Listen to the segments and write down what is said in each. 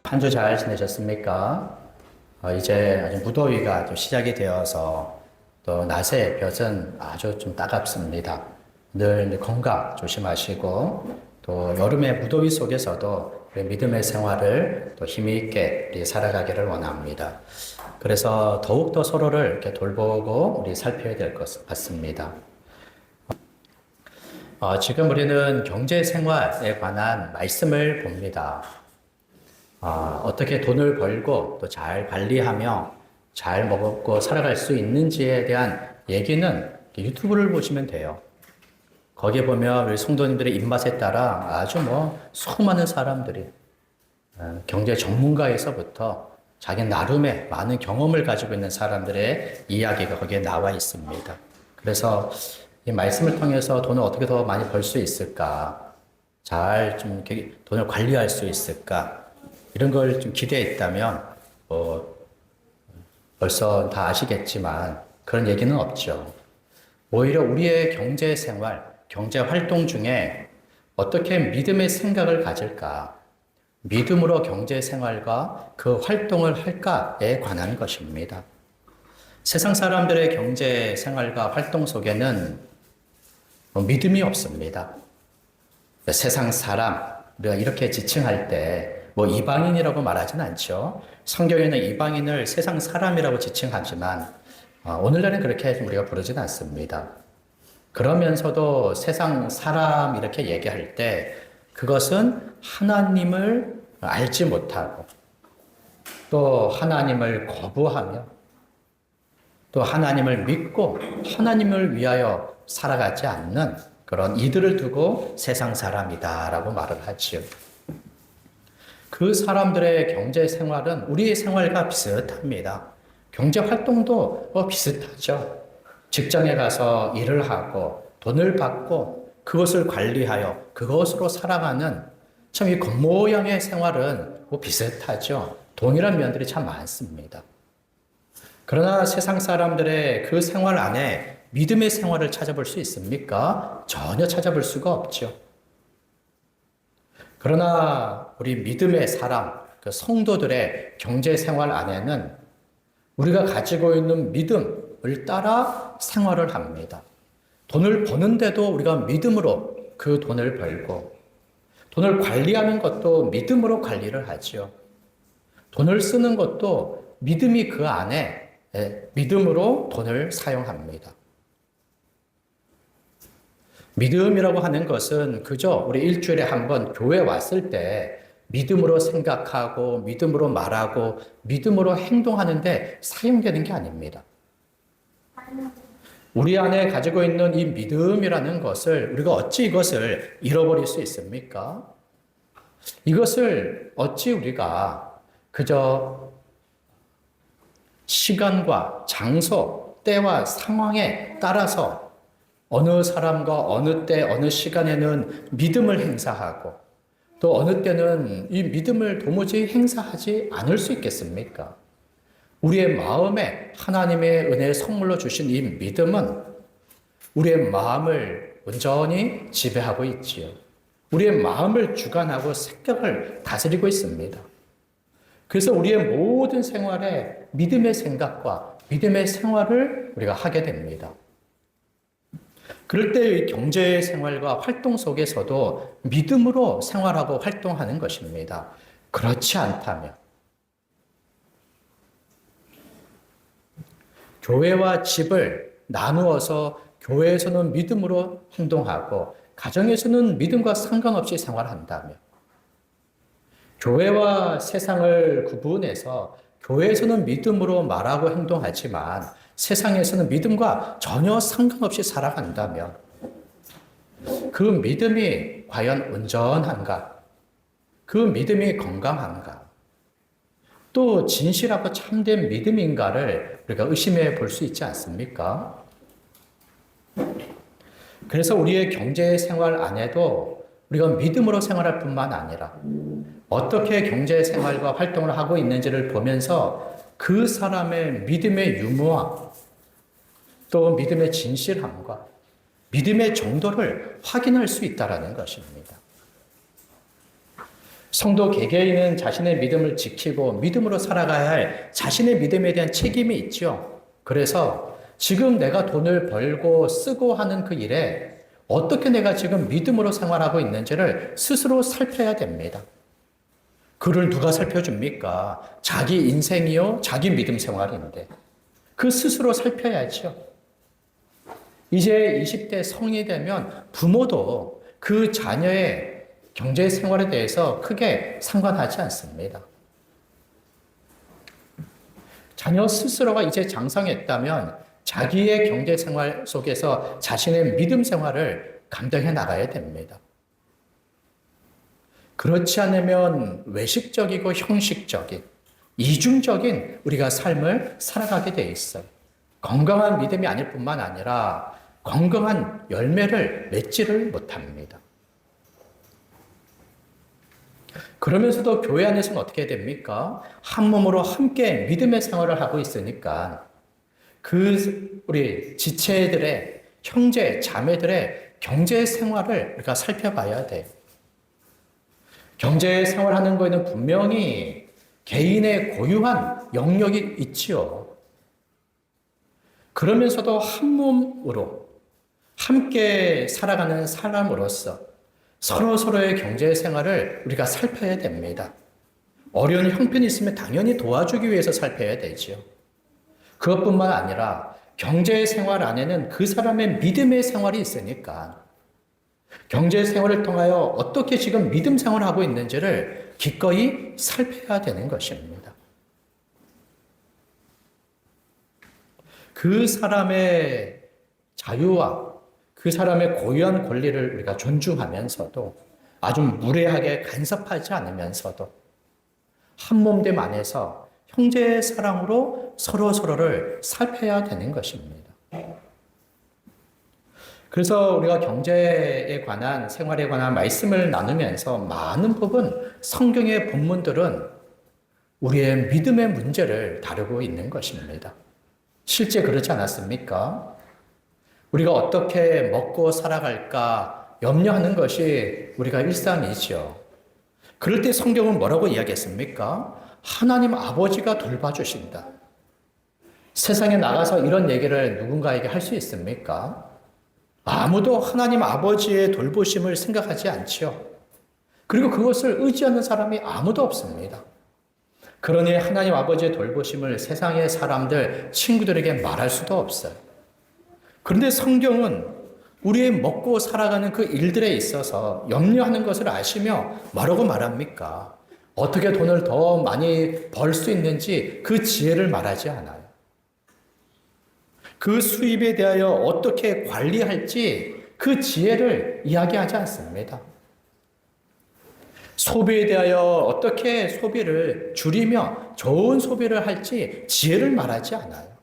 한 주 잘 지내셨습니까? 이제 아주 무더위가 좀 시작이 되어서 또 낮의 볕은 아주 좀 따갑습니다. 늘 건강 조심하시고 또 여름의 무더위 속에서도 우리 믿음의 생활을 또 힘이 있게 우리 살아가기를 원합니다. 그래서 더욱더 서로를 이렇게 돌보고 우리 살펴야 될 것 같습니다. 지금 우리는 경제 생활에 관한 말씀을 봅니다. 어떻게 돈을 벌고 또 잘 관리하며 잘 먹고 살아갈 수 있는지에 대한 얘기는 유튜브를 보시면 돼요. 거기에 보면 우리 성도님들의 입맛에 따라 아주 수많은 사람들이 경제 전문가에서부터 자기 나름의 많은 경험을 가지고 있는 사람들의 이야기가 거기에 나와 있습니다. 그래서 이 말씀을 통해서 돈을 어떻게 더 많이 벌 수 있을까? 잘 좀 돈을 관리할 수 있을까? 이런 걸 좀 기대했다면, 벌써 다 아시겠지만 그런 얘기는 없죠. 오히려 우리의 경제 생활, 경제 활동 중에 어떻게 믿음의 생각을 가질까? 믿음으로 경제 생활과 그 활동을 할까에 관한 것입니다. 세상 사람들의 경제 생활과 활동 속에는 믿음이 없습니다. 세상 사람, 우리가 이렇게 지칭할 때 이방인이라고 말하진 않죠. 성경에는 이방인을 세상 사람이라고 지칭하지만 오늘날은 그렇게 우리가 부르진 않습니다. 그러면서도 세상 사람 이렇게 얘기할 때 그것은 하나님을 알지 못하고 또 하나님을 거부하며 또 하나님을 믿고 하나님을 위하여 살아가지 않는 그런 이들을 두고 세상 사람이다라고 말을 하지요. 그 사람들의 경제 생활은 우리의 생활과 비슷합니다. 경제 활동도 비슷하죠. 직장에 가서 일을 하고 돈을 받고 그것을 관리하여 그것으로 살아가는 참 이 겉모양의 생활은 비슷하죠. 동일한 면들이 참 많습니다. 그러나 세상 사람들의 그 생활 안에 믿음의 생활을 찾아볼 수 있습니까? 전혀 찾아볼 수가 없죠. 그러나 우리 믿음의 사람, 그 성도들의 경제 생활 안에는 우리가 가지고 있는 믿음을 따라 생활을 합니다. 돈을 버는데도 우리가 믿음으로 그 돈을 벌고, 돈을 관리하는 것도 믿음으로 관리를 하죠. 돈을 쓰는 것도 믿음이 그 안에 믿음으로 돈을 사용합니다. 믿음이라고 하는 것은 그저 우리 일주일에 한 번 교회 왔을 때 믿음으로 생각하고 믿음으로 말하고 믿음으로 행동하는데 사용되는 게 아닙니다. 우리 안에 가지고 있는 이 믿음이라는 것을 우리가 어찌 이것을 잃어버릴 수 있습니까? 이것을 어찌 우리가 그저 시간과 장소, 때와 상황에 따라서 어느 사람과 어느 때, 어느 시간에는 믿음을 행사하고 또 어느 때는 이 믿음을 도무지 행사하지 않을 수 있겠습니까? 우리의 마음에 하나님의 은혜의 선물로 주신 이 믿음은 우리의 마음을 온전히 지배하고 있지요. 우리의 마음을 주관하고 생각을 다스리고 있습니다. 그래서 우리의 모든 생활에 믿음의 생각과 믿음의 생활을 우리가 하게 됩니다. 그럴 때 경제 생활과 활동 속에서도 믿음으로 생활하고 활동하는 것입니다. 그렇지 않다면 교회와 집을 나누어서 교회에서는 믿음으로 행동하고 가정에서는 믿음과 상관없이 생활한다면 교회와 세상을 구분해서 교회에서는 믿음으로 말하고 행동하지만 세상에서는 믿음과 전혀 상관없이 살아간다면 그 믿음이 과연 온전한가? 그 믿음이 건강한가? 또 진실하고 참된 믿음인가를 우리가 의심해 볼 수 있지 않습니까? 그래서 우리의 경제 생활 안에도 우리가 믿음으로 생활할 뿐만 아니라 어떻게 경제 생활과 활동을 하고 있는지를 보면서 그 사람의 믿음의 유무와 또 믿음의 진실함과 믿음의 정도를 확인할 수 있다는 것입니다. 성도 개개인은 자신의 믿음을 지키고 믿음으로 살아가야 할 자신의 믿음에 대한 책임이 있죠. 그래서 지금 내가 돈을 벌고 쓰고 하는 그 일에 어떻게 내가 지금 믿음으로 생활하고 있는지를 스스로 살펴야 됩니다. 그를 누가 살펴줍니까? 자기 인생이요, 자기 믿음 생활인데. 그 스스로 살펴야죠. 이제 20대 성이 되면 부모도 그 자녀의 경제 생활에 대해서 크게 상관하지 않습니다. 자녀 스스로가 이제 장성했다면 자기의 경제 생활 속에서 자신의 믿음 생활을 감당해 나가야 됩니다. 그렇지 않으면 외식적이고 형식적인, 이중적인 우리가 삶을 살아가게 돼 있어요. 건강한 믿음이 아닐 뿐만 아니라 건강한 열매를 맺지를 못합니다. 그러면서도 교회 안에서는 어떻게 됩니까? 한 몸으로 함께 믿음의 생활을 하고 있으니까 우리 지체들의 형제, 자매들의 경제 생활을 우리가 살펴봐야 돼요. 경제 생활하는 거에는 분명히 개인의 고유한 영역이 있지요. 그러면서도 한 몸으로 함께 살아가는 사람으로서 서로의 경제 생활을 우리가 살펴야 됩니다. 어려운 형편이 있으면 당연히 도와주기 위해서 살펴야 되죠. 그것뿐만 아니라 경제 생활 안에는 그 사람의 믿음의 생활이 있으니까 경제 생활을 통하여 어떻게 지금 믿음 생활을 하고 있는지를 기꺼이 살펴야 되는 것입니다. 그 사람의 자유와 그 사람의 고유한 권리를 우리가 존중하면서도 아주 무례하게 간섭하지 않으면서도 한 몸됨 안에서 형제의 사랑으로 서로를 살펴야 되는 것입니다. 그래서 우리가 경제에 관한, 생활에 관한 말씀을 나누면서 많은 부분 성경의 본문들은 우리의 믿음의 문제를 다루고 있는 것입니다. 실제 그렇지 않았습니까? 우리가 어떻게 먹고 살아갈까 염려하는 것이 우리가 일상이죠. 그럴 때 성경은 뭐라고 이야기했습니까? 하나님 아버지가 돌봐주신다. 세상에 나가서 이런 얘기를 누군가에게 할 수 있습니까? 아무도 하나님 아버지의 돌보심을 생각하지 않지요. 그리고 그것을 의지하는 사람이 아무도 없습니다. 그러니 하나님 아버지의 돌보심을 세상의 사람들, 친구들에게 말할 수도 없어요. 그런데 성경은 우리의 먹고 살아가는 그 일들에 있어서 염려하는 것을 아시며 뭐라고 말합니까? 어떻게 돈을 더 많이 벌 수 있는지 그 지혜를 말하지 않아요. 그 수입에 대하여 어떻게 관리할지 그 지혜를 이야기하지 않습니다. 소비에 대하여 어떻게 소비를 줄이며 좋은 소비를 할지 지혜를 말하지 않아요.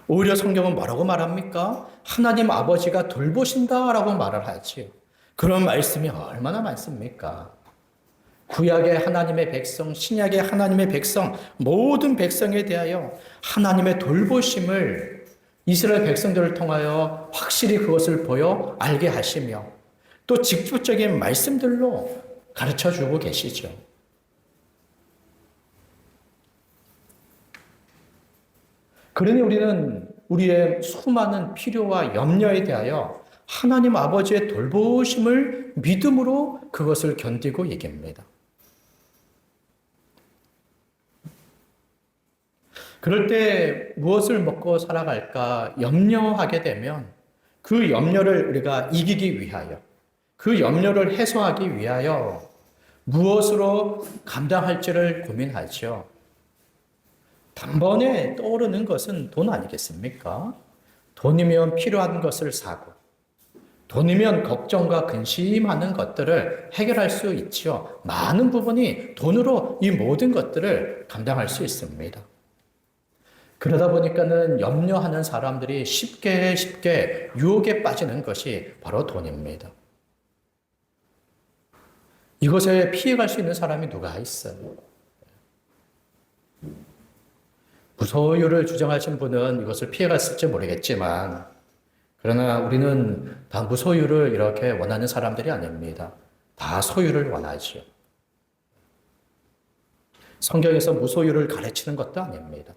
오히려 성경은 뭐라고 말합니까? 하나님 아버지가 돌보신다라고 말을 하지요. 그런 말씀이 얼마나 많습니까? 구약의 하나님의 백성, 신약의 하나님의 백성, 모든 백성에 대하여 하나님의 돌보심을 이스라엘 백성들을 통하여 확실히 그것을 보여 알게 하시며 또 직접적인 말씀들로 가르쳐 주고 계시죠. 그러니 우리는 우리의 수많은 필요와 염려에 대하여 하나님 아버지의 돌보심을 믿음으로 그것을 견디고 얘기합니다. 그럴 때 무엇을 먹고 살아갈까 염려하게 되면 그 염려를 우리가 이기기 위하여, 그 염려를 해소하기 위하여 무엇으로 감당할지를 고민하죠. 단번에 떠오르는 것은 돈 아니겠습니까? 돈이면 필요한 것을 사고, 돈이면 걱정과 근심하는 것들을 해결할 수 있죠. 많은 부분이 돈으로 이 모든 것들을 감당할 수 있습니다. 그러다 보니까는 염려하는 사람들이 쉽게 유혹에 빠지는 것이 바로 돈입니다. 이것에 피해갈 수 있는 사람이 누가 있어요? 무소유를 주장하신 분은 이것을 피해갔을지 모르겠지만, 그러나 우리는 다 무소유를 이렇게 원하는 사람들이 아닙니다. 다 소유를 원하지요. 성경에서 무소유를 가르치는 것도 아닙니다.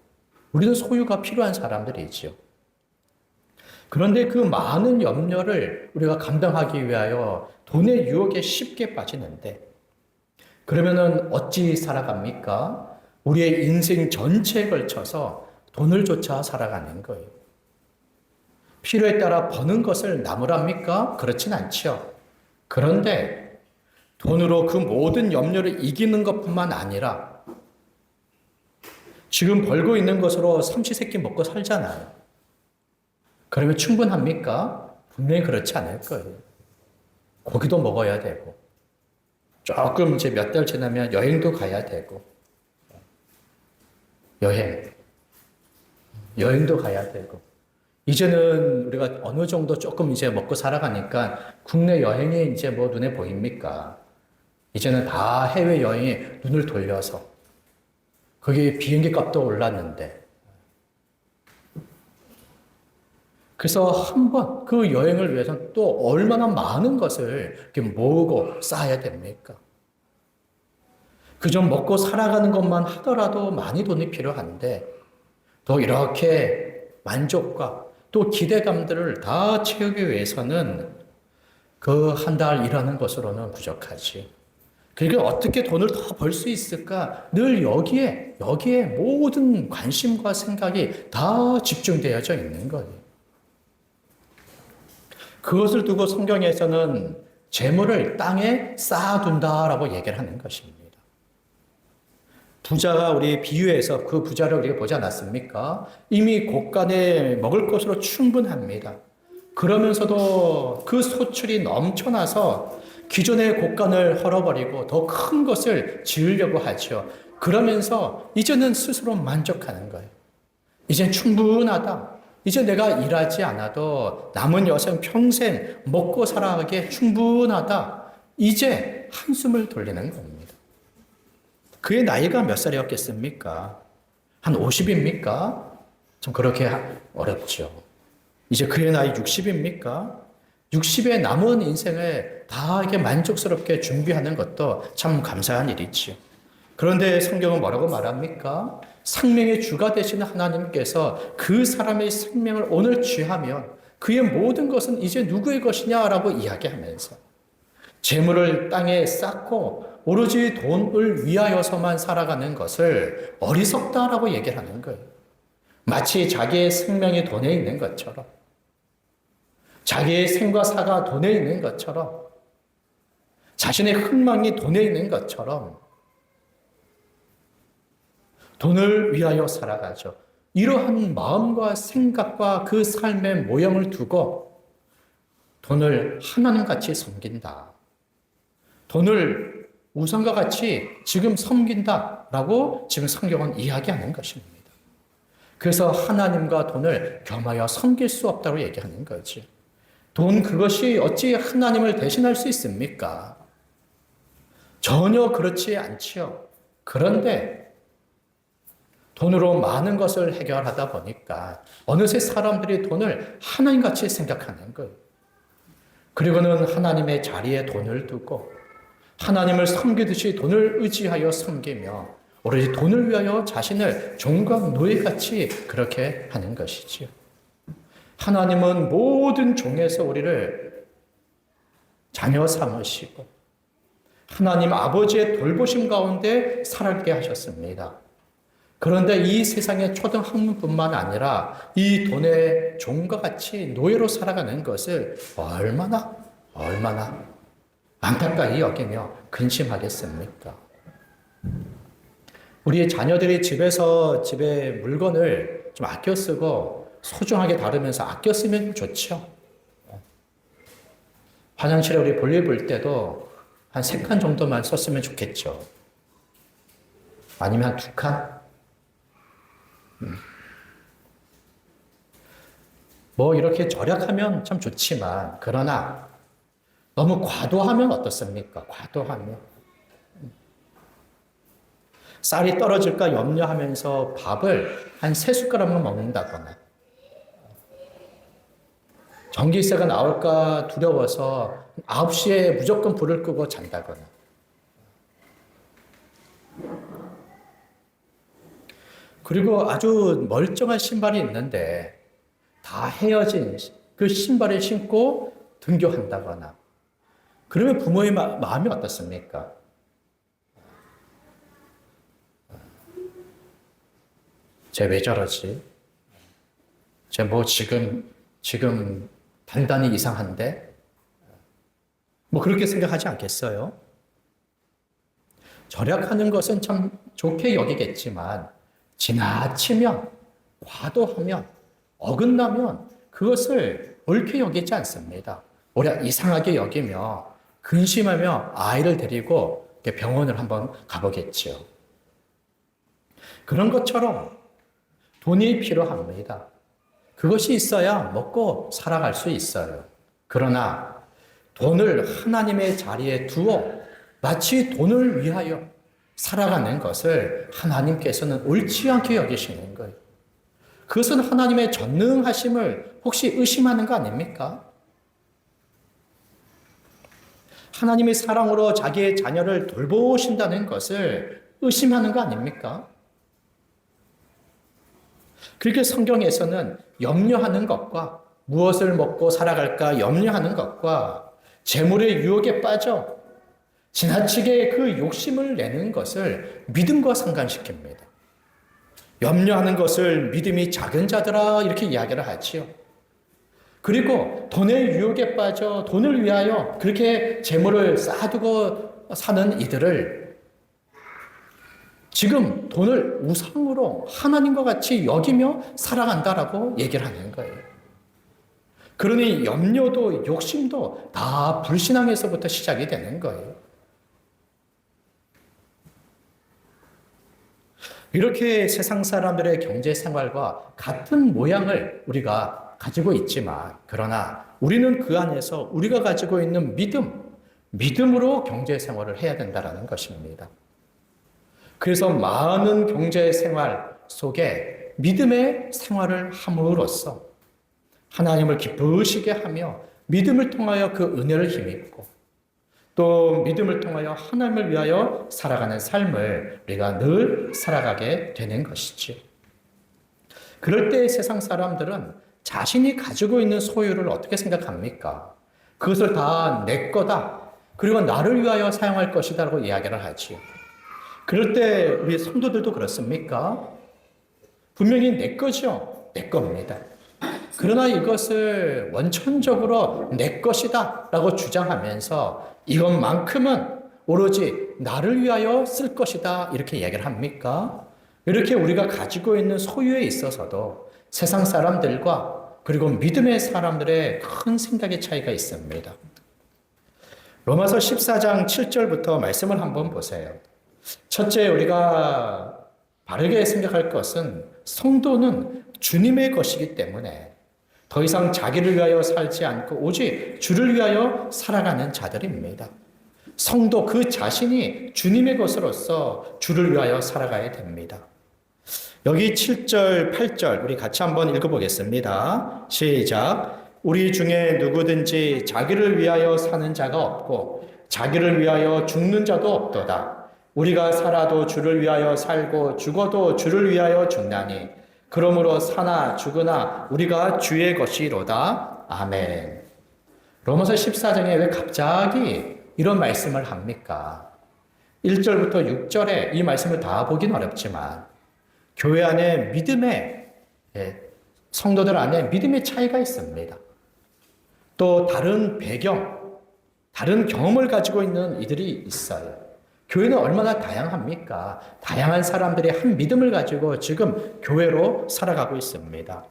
우리는 소유가 필요한 사람들이지요. 그런데 그 많은 염려를 우리가 감당하기 위하여 돈의 유혹에 쉽게 빠지는데, 그러면은 어찌 살아갑니까? 우리의 인생 전체에 걸쳐서 돈을 쫓아 살아가는 거예요. 필요에 따라 버는 것을 나무랍니까? 그렇진 않죠. 그런데 돈으로 그 모든 염려를 이기는 것뿐만 아니라 지금 벌고 있는 것으로 삼시세끼 먹고 살잖아요. 그러면 충분합니까? 분명히 그렇지 않을 거예요. 고기도 먹어야 되고, 조금 이제 몇 달 지나면 여행도 가야 되고, 여행도 가야 되고, 이제는 우리가 어느 정도 조금 이제 먹고 살아가니까 국내 여행이 이제 뭐 눈에 보입니까? 이제는 다 해외 여행에 눈을 돌려서, 거기 비행기 값도 올랐는데, 그래서 한번 그 여행을 위해서는 또 얼마나 많은 것을 이렇게 모으고 쌓아야 됩니까? 그저 먹고 살아가는 것만 하더라도 많이 돈이 필요한데, 또 이렇게 만족과 또 기대감들을 다 채우기 위해서는 그 한 달 일하는 것으로는 부족하지. 그러니까 어떻게 돈을 더 벌 수 있을까? 늘 여기에 모든 관심과 생각이 다 집중되어져 있는 거예요. 그것을 두고 성경에서는 재물을 땅에 쌓아둔다라고 얘기를 하는 것입니다. 부자가 우리 비유에서 그 부자를 우리가 보지 않았습니까? 이미 곳간에 먹을 것으로 충분합니다. 그러면서도 그 소출이 넘쳐나서 기존의 곳간을 헐어버리고 더 큰 것을 지으려고 하죠. 그러면서 이제는 스스로 만족하는 거예요. 이젠 충분하다. 이제 내가 일하지 않아도 남은 여생 평생 먹고 살아가기에 충분하다. 이제 한숨을 돌리는 겁니다. 그의 나이가 몇 살이었겠습니까? 한 50입니까? 좀 그렇게 어렵죠. 이제 그의 나이 60입니까? 60의 남은 인생을 다 이렇게 만족스럽게 준비하는 것도 참 감사한 일이지요. 그런데 성경은 뭐라고 말합니까? 생명의 주가 되시는 하나님께서 그 사람의 생명을 오늘 취하면 그의 모든 것은 이제 누구의 것이냐라고 이야기하면서 재물을 땅에 쌓고 오로지 돈을 위하여서만 살아가는 것을 어리석다라고 얘기를 하는 거예요. 마치 자기의 생명이 돈에 있는 것처럼, 자기의 생과 사가 돈에 있는 것처럼, 자신의 흥망이 돈에 있는 것처럼 돈을 위하여 살아가죠. 이러한 마음과 생각과 그 삶의 모형을 두고 돈을 하나님같이 섬긴다. 돈을 우상과 같이 지금 섬긴다라고 지금 성경은 이야기하는 것입니다. 그래서 하나님과 돈을 겸하여 섬길 수 없다고 얘기하는 거지. 돈 그것이 어찌 하나님을 대신할 수 있습니까? 전혀 그렇지 않지요. 그런데 돈으로 많은 것을 해결하다 보니까 어느새 사람들이 돈을 하나님같이 생각하는 거예요. 그리고는 하나님의 자리에 돈을 두고 하나님을 섬기듯이 돈을 의지하여 섬기며 오로지 돈을 위하여 자신을 종과 노예같이 그렇게 하는 것이지요. 하나님은 모든 종에서 우리를 자녀 삼으시고 하나님 아버지의 돌보심 가운데 살게 하셨습니다. 그런데 이 세상의 초등학문뿐만 아니라 이 돈의 종과 같이 노예로 살아가는 것을 얼마나 안타까이 여기며 근심하겠습니까? 우리의 자녀들이 집에 물건을 좀 아껴 쓰고 소중하게 다루면서 아껴 쓰면 좋죠. 화장실에 우리 볼일 볼 때도 한 3칸 정도만 썼으면 좋겠죠. 아니면 한 2칸? 뭐 이렇게 절약하면 참 좋지만 그러나 너무 과도하면 어떻습니까? 과도하면 쌀이 떨어질까 염려하면서 밥을 한 3숟가락만 먹는다거나 전기세가 나올까 두려워서 9시에 무조건 불을 끄고 잔다거나. 그리고 아주 멀쩡한 신발이 있는데 다 헤어진 그 신발을 신고 등교한다거나. 그러면 부모의 마음이 어떻습니까? 쟤 왜 저러지? 쟤 뭐 지금 단단히 이상한데? 뭐 그렇게 생각하지 않겠어요? 절약하는 것은 참 좋게 여기겠지만 지나치면, 과도하면, 어긋나면 그것을 옳게 여기지 않습니다. 오히려 이상하게 여기며 근심하며 아이를 데리고 병원을 한번 가보겠지요. 그런 것처럼 돈이 필요합니다. 그것이 있어야 먹고 살아갈 수 있어요. 그러나 돈을 하나님의 자리에 두어 마치 돈을 위하여 살아가는 것을 하나님께서는 옳지 않게 여기시는 거예요. 그것은 하나님의 전능하심을 혹시 의심하는 거 아닙니까? 하나님의 사랑으로 자기의 자녀를 돌보신다는 것을 의심하는 거 아닙니까? 그렇게 성경에서는 염려하는 것과 무엇을 먹고 살아갈까 염려하는 것과 재물의 유혹에 빠져 지나치게 그 욕심을 내는 것을 믿음과 상관시킵니다. 염려하는 것을 믿음이 작은 자들아 이렇게 이야기를 하지요. 그리고 돈의 유혹에 빠져 돈을 위하여 그렇게 재물을 쌓아두고 사는 이들을 지금 돈을 우상으로 하나님과 같이 여기며 살아간다라고 얘기를 하는 거예요. 그러니 염려도 욕심도 다 불신앙에서부터 시작이 되는 거예요. 이렇게 세상 사람들의 경제 생활과 같은 모양을 우리가 가지고 있지만, 그러나 우리는 그 안에서 우리가 가지고 있는 믿음으로 경제 생활을 해야 된다는 것입니다. 그래서 많은 경제 생활 속에 믿음의 생활을 함으로써 하나님을 기쁘시게 하며 믿음을 통하여 그 은혜를 힘입고 또 믿음을 통하여 하나님을 위하여 살아가는 삶을 우리가 늘 살아가게 되는 것이지요. 그럴 때 세상 사람들은 자신이 가지고 있는 소유를 어떻게 생각합니까? 그것을 다 내 거다. 그리고 나를 위하여 사용할 것이다 라고 이야기를 하지요. 그럴 때 우리 성도들도 그렇습니까? 분명히 내 거죠. 내 겁니다. 그러나 이것을 원천적으로 내 것이다 라고 주장하면서 이것만큼은 오로지 나를 위하여 쓸 것이다 이렇게 얘기를 합니까? 이렇게 우리가 가지고 있는 소유에 있어서도 세상 사람들과 그리고 믿음의 사람들의 큰 생각의 차이가 있습니다. 로마서 14장 7절부터 말씀을 한번 보세요. 첫째, 우리가 바르게 생각할 것은 성도는 주님의 것이기 때문에 더 이상 자기를 위하여 살지 않고 오직 주를 위하여 살아가는 자들입니다. 성도 그 자신이 주님의 것으로서 주를 위하여 살아가야 됩니다. 여기 7절, 8절 우리 같이 한번 읽어보겠습니다. 시작. 우리 중에 누구든지 자기를 위하여 사는 자가 없고 자기를 위하여 죽는 자도 없도다. 우리가 살아도 주를 위하여 살고 죽어도 주를 위하여 죽나니 그러므로 사나 죽으나 우리가 주의 것이로다. 아멘. 로마서 14장에 왜 갑자기 이런 말씀을 합니까? 1절부터 6절에 이 말씀을 다 보긴 어렵지만 교회 안에 성도들 안에 믿음의 차이가 있습니다. 또 다른 배경, 다른 경험을 가지고 있는 이들이 있어요. 교회는 얼마나 다양합니까? 다양한 사람들이 한 믿음을 가지고 지금 교회로 살아가고 있습니다.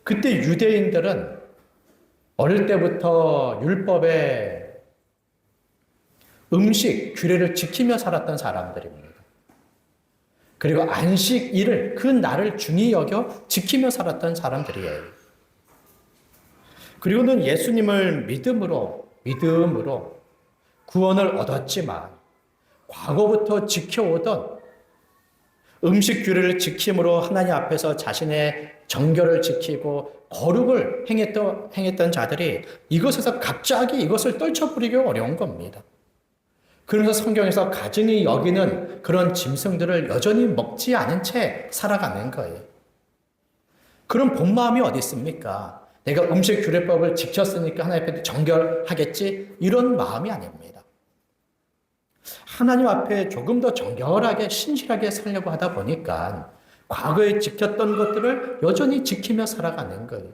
그때 유대인들은 어릴 때부터 율법의 음식, 규례를 지키며 살았던 사람들입니다. 그리고 안식일을 그 날을 중히 여겨 지키며 살았던 사람들이에요. 그리고는 예수님을 믿음으로 구원을 얻었지만 과거부터 지켜오던 음식 규례를 지킴으로 하나님 앞에서 자신의 정결을 지키고 거룩을 행했던 자들이 이것에서 갑자기 이것을 떨쳐버리기 어려운 겁니다. 그러면서 성경에서 가증히 여기는 그런 짐승들을 여전히 먹지 않은 채 살아가는 거예요. 그런 본 마음이 어디 있습니까? 내가 음식 규례법을 지켰으니까 하나님 앞에 정결하겠지? 이런 마음이 아닙니다. 하나님 앞에 조금 더 정결하게 신실하게 살려고 하다 보니까 과거에 지켰던 것들을 여전히 지키며 살아가는 거예요.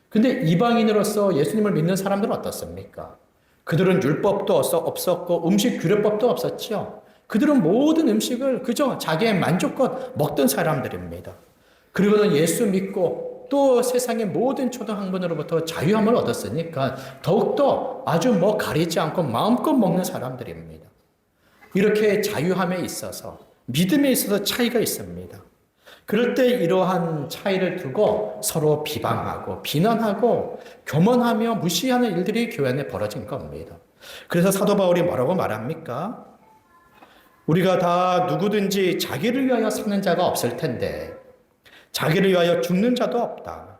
근데 이방인으로서 예수님을 믿는 사람들은 어떻습니까? 그들은 율법도 없었고 음식 규례법도 없었죠. 그들은 모든 음식을 그저 자기의 만족껏 먹던 사람들입니다. 그리고는 예수 믿고 또 세상의 모든 초등학문으로부터 자유함을 얻었으니까 더욱더 아주 가리지 않고 마음껏 먹는 사람들입니다. 이렇게 자유함에 있어서 믿음에 있어서 차이가 있습니다. 그럴 때 이러한 차이를 두고 서로 비방하고 비난하고 교만하며 무시하는 일들이 교회 안에 벌어진 겁니다. 그래서 사도 바울이 뭐라고 말합니까? 우리가 다 누구든지 자기를 위하여 사는 자가 없을 텐데 자기를 위하여 죽는 자도 없다.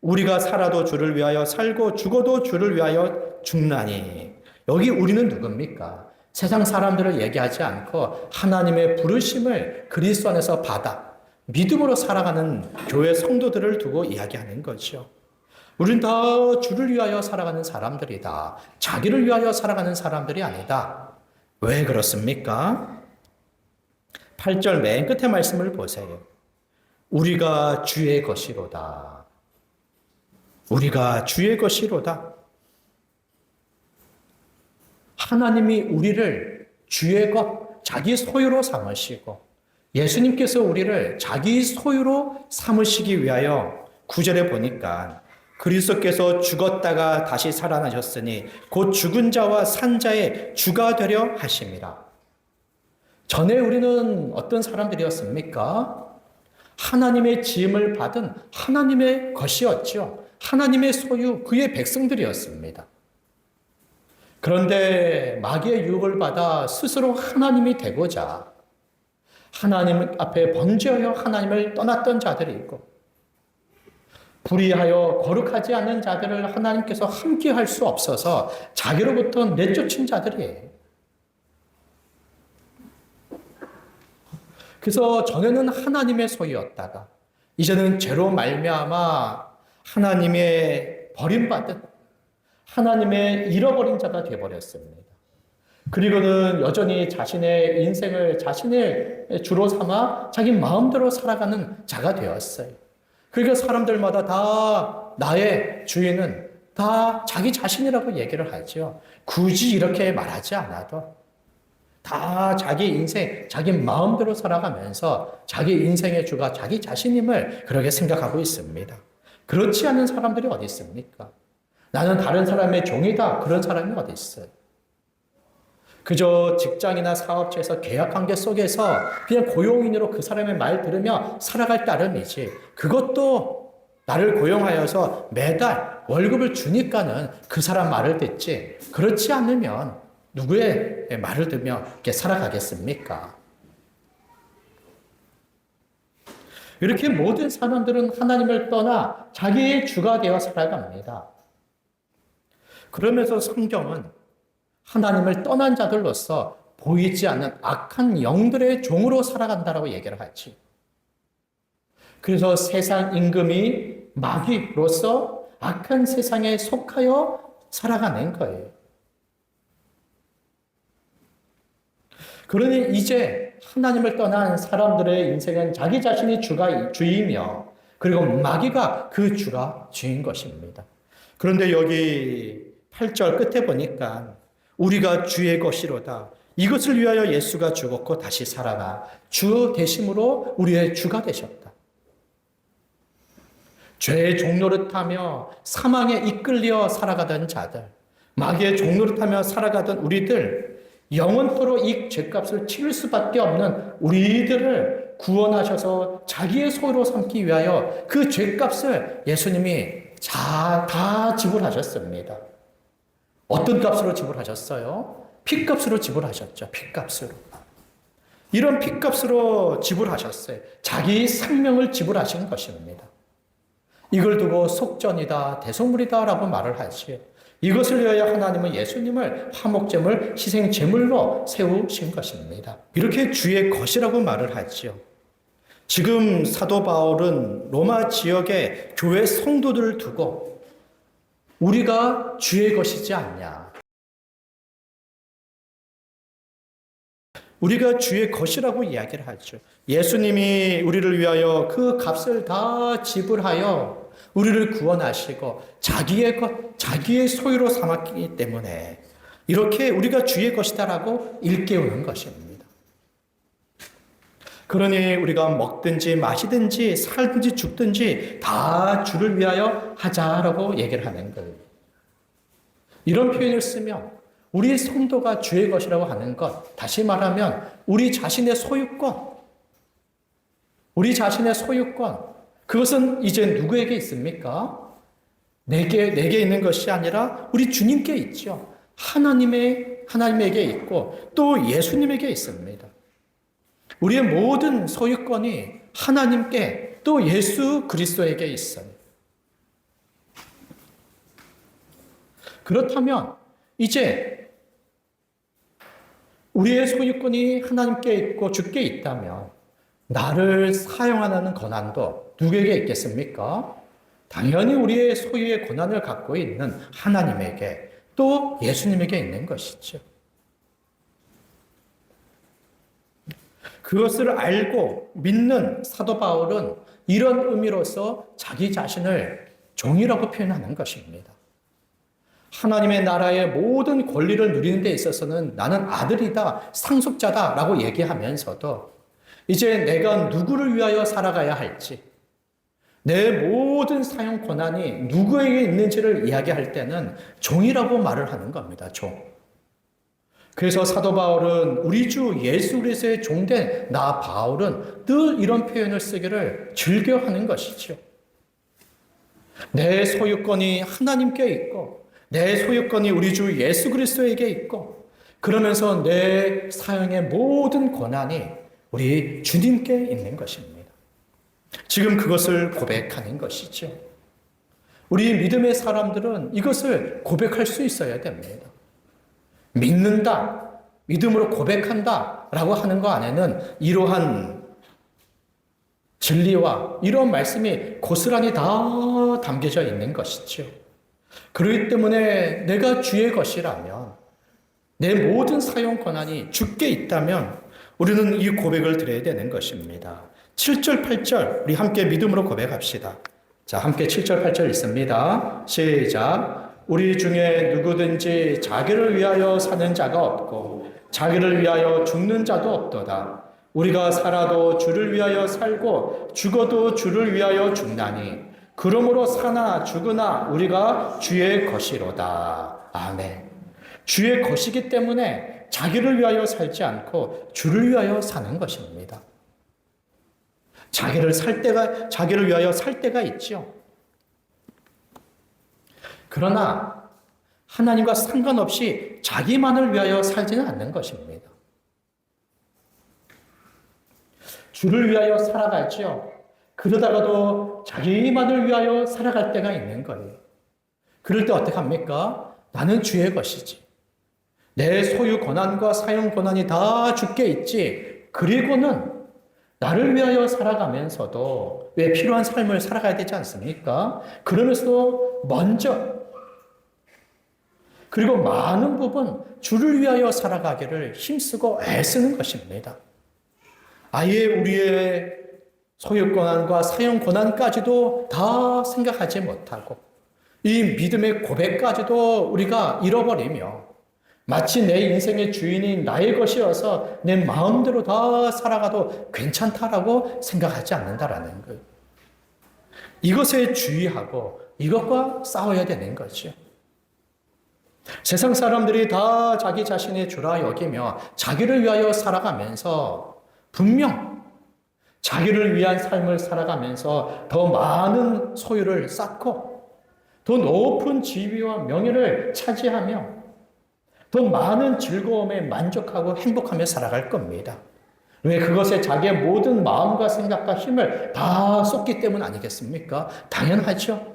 우리가 살아도 주를 위하여 살고 죽어도 주를 위하여 죽나니. 여기 우리는 누굽니까? 세상 사람들을 얘기하지 않고 하나님의 부르심을 그리스도 안에서 받아 믿음으로 살아가는 교회 성도들을 두고 이야기하는 거죠. 우린 다 주를 위하여 살아가는 사람들이다. 자기를 위하여 살아가는 사람들이 아니다. 왜 그렇습니까? 8절 맨 끝에 말씀을 보세요. 우리가 주의 것이로다. 우리가 주의 것이로다. 하나님이 우리를 주의 것, 자기 소유로 삼으시고 예수님께서 우리를 자기 소유로 삼으시기 위하여 9절에 보니까 그리스도께서 죽었다가 다시 살아나셨으니 곧 죽은 자와 산 자의 주가 되려 하심이라. 전에 우리는 어떤 사람들이었습니까? 하나님의 지음을 받은 하나님의 것이었죠. 하나님의 소유, 그의 백성들이었습니다. 그런데 마귀의 유혹을 받아 스스로 하나님이 되고자 하나님 앞에 범죄하여 하나님을 떠났던 자들이 있고 불의하여 거룩하지 않은 자들을 하나님께서 함께 할 수 없어서 자기로부터 내쫓은 자들이에요. 그래서 전에는 하나님의 소유였다가 이제는 죄로 말미암아 하나님의 버림받은 하나님의 잃어버린 자가 되어버렸습니다. 그리고는 여전히 자신의 인생을 자신의 주로 삼아 자기 마음대로 살아가는 자가 되었어요. 그러니까 사람들마다 다 나의 주인은 다 자기 자신이라고 얘기를 하죠. 굳이 이렇게 말하지 않아도 다 자기 인생, 자기 마음대로 살아가면서 자기 인생의 주가 자기 자신임을 그렇게 생각하고 있습니다. 그렇지 않은 사람들이 어디 있습니까? 나는 다른 사람의 종이다. 그런 사람이 어디 있어요? 그저 직장이나 사업체에서 계약관계 속에서 그냥 고용인으로 그 사람의 말 들으며 살아갈 따름이지. 그것도 나를 고용하여서 매달 월급을 주니까는 그 사람 말을 듣지. 그렇지 않으면 누구의 말을 들으며 이렇게 살아가겠습니까? 이렇게 모든 사람들은 하나님을 떠나 자기의 주가 되어 살아갑니다. 그러면서 성경은 하나님을 떠난 자들로서 보이지 않는 악한 영들의 종으로 살아간다라고 얘기를 하지. 그래서 세상 임금이 마귀로서 악한 세상에 속하여 살아가는 거예요. 그러니 이제 하나님을 떠난 사람들의 인생은 자기 자신이 주이며 그리고 마귀가 그 주가 주인 것입니다. 그런데 여기 8절 끝에 보니까 우리가 주의 것이로다. 이것을 위하여 예수가 죽었고 다시 살아나 주 되심으로 우리의 주가 되셨다. 죄의 종노릇하며 사망에 이끌려 살아가던 자들, 마귀의 종노릇하며 살아가던 우리들, 영원토록 이 죄값을 치를 수밖에 없는 우리들을 구원하셔서 자기의 소유로 삼기 위하여 그 죄값을 예수님이 다 지불하셨습니다. 어떤 값으로 지불하셨어요? 피값으로 지불하셨죠. 피값으로. 이런 핏값으로 지불하셨어요. 자기 생명을 지불하신 것입니다. 이걸 두고 속전이다, 대속물이다라고 말을 하지요. 이것을 위하여 하나님은 예수님을 화목제물, 희생제물로 세우신 것입니다. 이렇게 주의 것이라고 말을 하지요. 지금 사도 바울은 로마 지역의 교회 성도들을 두고 우리가 주의 것이지 않냐. 우리가 주의 것이라고 이야기를 하죠. 예수님이 우리를 위하여 그 값을 다 지불하여 우리를 구원하시고 자기의 것, 자기의 소유로 삼았기 때문에 이렇게 우리가 주의 것이다라고 일깨우는 것입니다. 그러니 우리가 먹든지 마시든지 살든지 죽든지 다 주를 위하여 하자라고 얘기를 하는 거예요. 이런 표현을 쓰면 우리 성도가 주의 것이라고 하는 것, 다시 말하면 우리 자신의 소유권, 그것은 이제 누구에게 있습니까? 내게 있는 것이 아니라 우리 주님께 있죠. 하나님에게 있고 또 예수님에게 있습니다. 우리의 모든 소유권이 하나님께 또 예수 그리스도에게 있어요. 그렇다면 이제 우리의 소유권이 하나님께 있고 주께 있다면 나를 사용하는 권한도 누구에게 있겠습니까? 당연히 우리의 소유의 권한을 갖고 있는 하나님에게 또 예수님에게 있는 것이죠. 그것을 알고 믿는 사도 바울은 이런 의미로서 자기 자신을 종이라고 표현하는 것입니다. 하나님의 나라의 모든 권리를 누리는 데 있어서는 나는 아들이다, 상속자다라고 얘기하면서도 이제 내가 누구를 위하여 살아가야 할지, 내 모든 사용 권한이 누구에게 있는지를 이야기할 때는 종이라고 말을 하는 겁니다. 종. 그래서 사도 바울은 우리 주 예수 그리스도의 종된 나 바울은 늘 이런 표현을 쓰기를 즐겨하는 것이죠. 내 소유권이 하나님께 있고 내 소유권이 우리 주 예수 그리스도에게 있고 그러면서 내 사용의 모든 권한이 우리 주님께 있는 것입니다. 지금 그것을 고백하는 것이죠. 우리 믿음의 사람들은 이것을 고백할 수 있어야 됩니다. 믿는다, 믿음으로 고백한다 라고 하는 거 안에는 이러한 진리와 이런 말씀이 고스란히 다 담겨져 있는 것이죠. 그렇기 때문에 내가 주의 것이라면 내 모든 사용 권한이 주께 있다면 우리는 이 고백을 드려야 되는 것입니다. 7절, 8절 우리 함께 믿음으로 고백합시다. 자, 함께 7절, 8절 읽습니다. 시작. 우리 중에 누구든지 자기를 위하여 사는 자가 없고 자기를 위하여 죽는 자도 없도다. 우리가 살아도 주를 위하여 살고 죽어도 주를 위하여 죽나니 그러므로 사나 죽으나 우리가 주의 것이로다. 아멘. 주의 것이기 때문에 자기를 위하여 살지 않고 주를 위하여 사는 것입니다. 자기를 위하여 살 때가 있죠. 그러나 하나님과 상관없이 자기만을 위하여 살지는 않는 것입니다. 주를 위하여 살아가죠. 그러다가도 자기만을 위하여 살아갈 때가 있는 거예요. 그럴 때 어떻게 합니까? 나는 주의 것이지. 내 소유 권한과 사용 권한이 다 주께 있지. 그리고는 나를 위하여 살아가면서도 왜 필요한 삶을 살아가야 되지 않습니까? 그러면서도 먼저 그리고 많은 부분 주를 위하여 살아가기를 힘쓰고 애쓰는 것입니다. 아예 우리의 소유 권한과 사용 권한까지도 다 생각하지 못하고 이 믿음의 고백까지도 우리가 잃어버리며 마치 내 인생의 주인이 나의 것이어서 내 마음대로 다 살아가도 괜찮다라고 생각하지 않는다라는 거예요. 이것에 주의하고 이것과 싸워야 되는 거죠. 세상 사람들이 다 자기 자신의 주라 여기며 자기를 위하여 살아가면서 분명 자기를 위한 삶을 살아가면서 더 많은 소유를 쌓고 더 높은 지위와 명예를 차지하며 더 많은 즐거움에 만족하고 행복하며 살아갈 겁니다. 왜 그것에 자기의 모든 마음과 생각과 힘을 다 쏟기 때문 아니겠습니까? 당연하죠.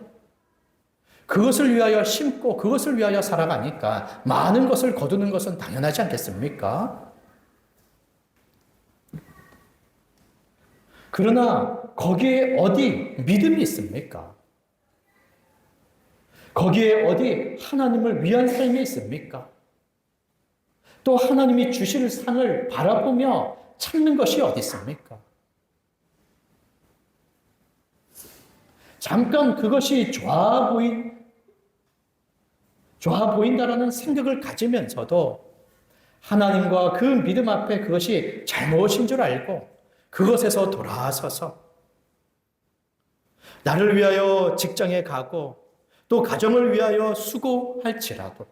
그것을 위하여 심고 그것을 위하여 살아가니까 많은 것을 거두는 것은 당연하지 않겠습니까? 그러나 거기에 어디 믿음이 있습니까? 거기에 어디 하나님을 위한 삶이 있습니까? 또 하나님이 주실 상을 바라보며 찾는 것이 어디 있습니까? 잠깐 그것이 좋아 보인다라는 생각을 가지면서도 하나님과 그 믿음 앞에 그것이 잘못인 줄 알고 그것에서 돌아서서 나를 위하여 직장에 가고 또 가정을 위하여 수고할지라도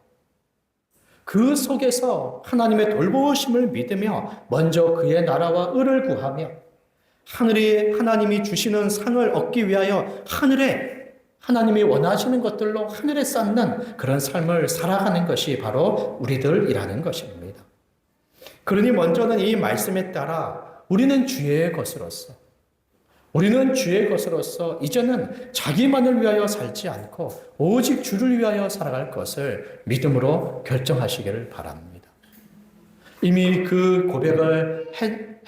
그 속에서 하나님의 돌보심을 믿으며 먼저 그의 나라와 의를 구하며 하늘에 하나님이 주시는 상을 얻기 위하여 하늘에 하나님이 원하시는 것들로 하늘에 쌓는 그런 삶을 살아가는 것이 바로 우리들이라는 것입니다. 그러니 먼저는 이 말씀에 따라 우리는 주의 것으로서 이제는 자기만을 위하여 살지 않고 오직 주를 위하여 살아갈 것을 믿음으로 결정하시기를 바랍니다. 이미 그 고백을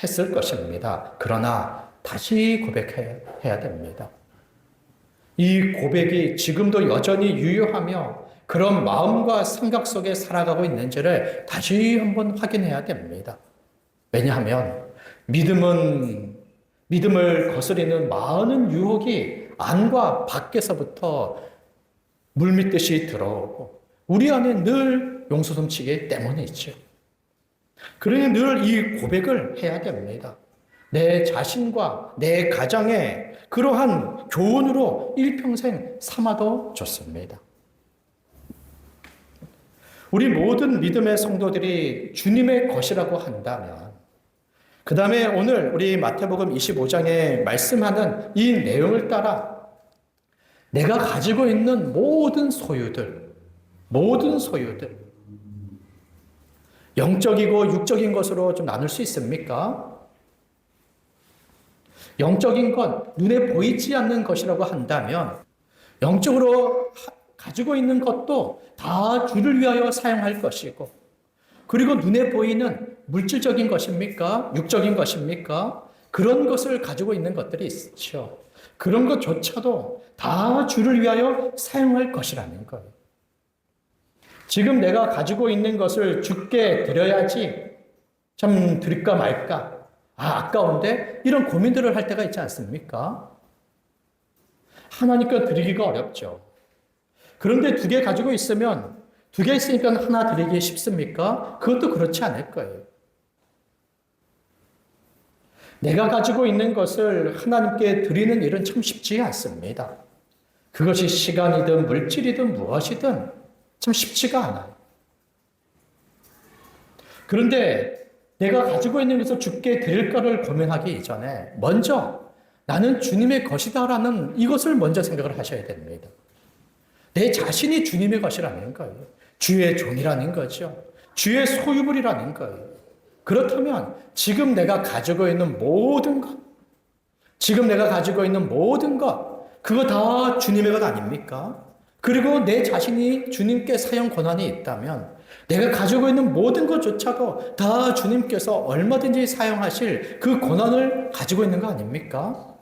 했을 것입니다. 그러나 다시 고백해야 됩니다. 이 고백이 지금도 여전히 유효하며 그런 마음과 생각 속에 살아가고 있는지를 다시 한번 확인해야 됩니다. 왜냐하면 믿음을 거스리는 많은 유혹이 안과 밖에서부터 물밀듯이 들어오고 우리 안에 늘 용서넘치기 때문이죠. 그러니 늘 이 고백을 해야 됩니다. 내 자신과 내 가정에 그러한 교훈으로 일평생 삼아도 좋습니다. 우리 모든 믿음의 성도들이 주님의 것이라고 한다면 그 다음에 오늘 우리 마태복음 25장에 말씀하는 이 내용을 따라 내가 가지고 있는 모든 소유들 영적이고 육적인 것으로 좀 나눌 수 있습니까? 영적인 것, 눈에 보이지 않는 것이라고 한다면 영적으로 가지고 있는 것도 다 주를 위하여 사용할 것이고 그리고 눈에 보이는 물질적인 것입니까? 육적인 것입니까? 그런 것을 가지고 있는 것들이 있죠. 그런 것조차도 다 주를 위하여 사용할 것이라는 거예요. 지금 내가 가지고 있는 것을 주께 드려야지 참 드릴까 말까 아까운데 이런 고민들을 할 때가 있지 않습니까? 하나님께 드리기가 어렵죠. 그런데 2개 가지고 있으면 2개 있으니까 하나 드리기 쉽습니까? 그것도 그렇지 않을 거예요. 내가 가지고 있는 것을 하나님께 드리는 일은 참 쉽지 않습니다. 그것이 시간이든 물질이든 무엇이든 참 쉽지가 않아요. 그런데 내가 가지고 있는 것을 주께 드릴까를 고민하기 이전에 먼저 나는 주님의 것이다라는 이것을 먼저 생각을 하셔야 됩니다. 내 자신이 주님의 것이라는 거예요. 주의 종이라는 거죠. 주의 소유물이라는 거예요. 그렇다면 지금 내가 가지고 있는 모든 것, 그거 다 주님의 것 아닙니까? 그리고 내 자신이 주님께 사용 권한이 있다면 내가 가지고 있는 모든 것조차도 다 주님께서 얼마든지 사용하실 그 권한을 가지고 있는 거 아닙니까?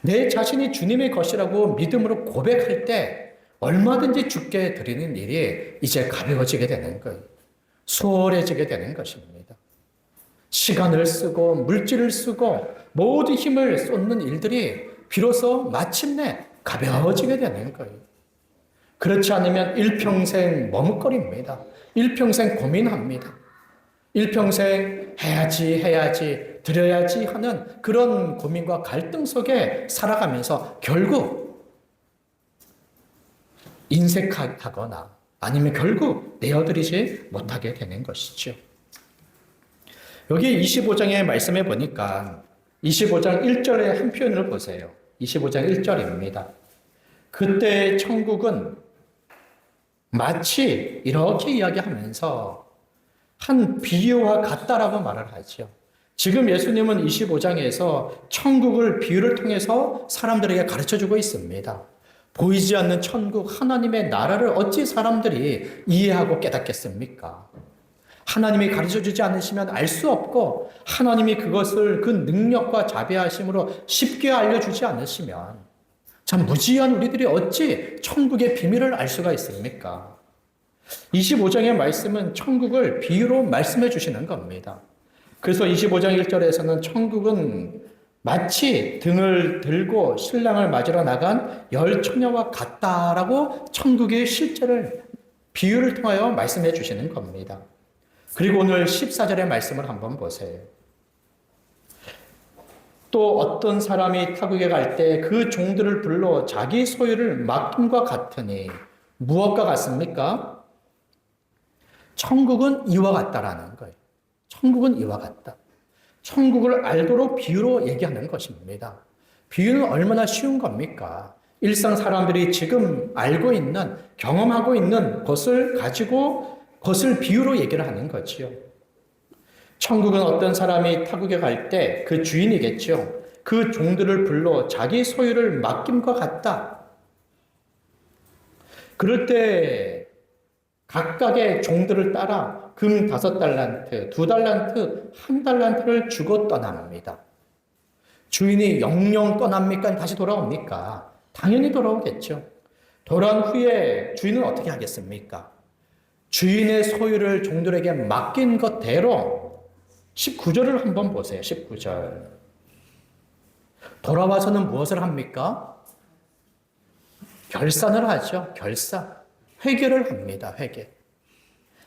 내 자신이 주님의 것이라고 믿음으로 고백할 때 얼마든지 주께 드리는 일이 이제 가벼워지게 되는 거예요. 수월해지게 되는 것입니다. 시간을 쓰고 물질을 쓰고 모든 힘을 쏟는 일들이 비로소 마침내 가벼워지게 되는 거예요. 그렇지 않으면 일평생 머뭇거립니다. 일평생 고민합니다. 일평생 해야지, 드려야지 하는 그런 고민과 갈등 속에 살아가면서 결국 인색하거나 아니면 결국 내어드리지 못하게 되는 것이죠. 여기 25장의 말씀에 보니까 25장 1절의 한 표현을 보세요. 25장 1절입니다. 그때 천국은 마치 이렇게 이야기하면서 한 비유와 같다라고 말을 하죠. 지금 예수님은 25장에서 천국을 비유를 통해서 사람들에게 가르쳐 주고 있습니다. 보이지 않는 천국, 하나님의 나라를 어찌 사람들이 이해하고 깨닫겠습니까? 하나님이 가르쳐 주지 않으시면 알 수 없고, 하나님이 그것을 그 능력과 자비하심으로 쉽게 알려주지 않으시면, 참 무지한 우리들이 어찌 천국의 비밀을 알 수가 있습니까? 25장의 말씀은 천국을 비유로 말씀해 주시는 겁니다. 그래서 25장 1절에서는 천국은 마치 등을 들고 신랑을 맞으러 나간 열 처녀와 같다라고 천국의 실제를 비유를 통하여 말씀해 주시는 겁니다. 그리고 오늘 14절의 말씀을 한번 보세요. 또 어떤 사람이 타국에 갈 때 그 종들을 불러 자기 소유를 맡김과 같으니 무엇과 같습니까? 천국은 이와 같다라는 거예요. 천국은 이와 같다. 천국을 알도록 비유로 얘기하는 것입니다. 비유는 얼마나 쉬운 겁니까? 일상 사람들이 지금 알고 있는, 경험하고 있는 것을 가지고 그것을 비유로 얘기를 하는 거지요. 천국은 어떤 사람이 타국에 갈 때 그 주인이겠죠. 그 종들을 불러 자기 소유를 맡김과 같다. 그럴 때 각각의 종들을 따라 금 5달란트, 2달란트, 1달란트를 주고 떠납니다. 주인이 영영 떠납니까? 다시 돌아옵니까? 당연히 돌아오겠죠. 돌아온 후에 주인은 어떻게 하겠습니까? 주인의 소유를 종들에게 맡긴 것대로 19절을 한번 보세요. 19절. 돌아와서는 무엇을 합니까? 결산을 하죠. 결산. 회계를 합니다. 회계.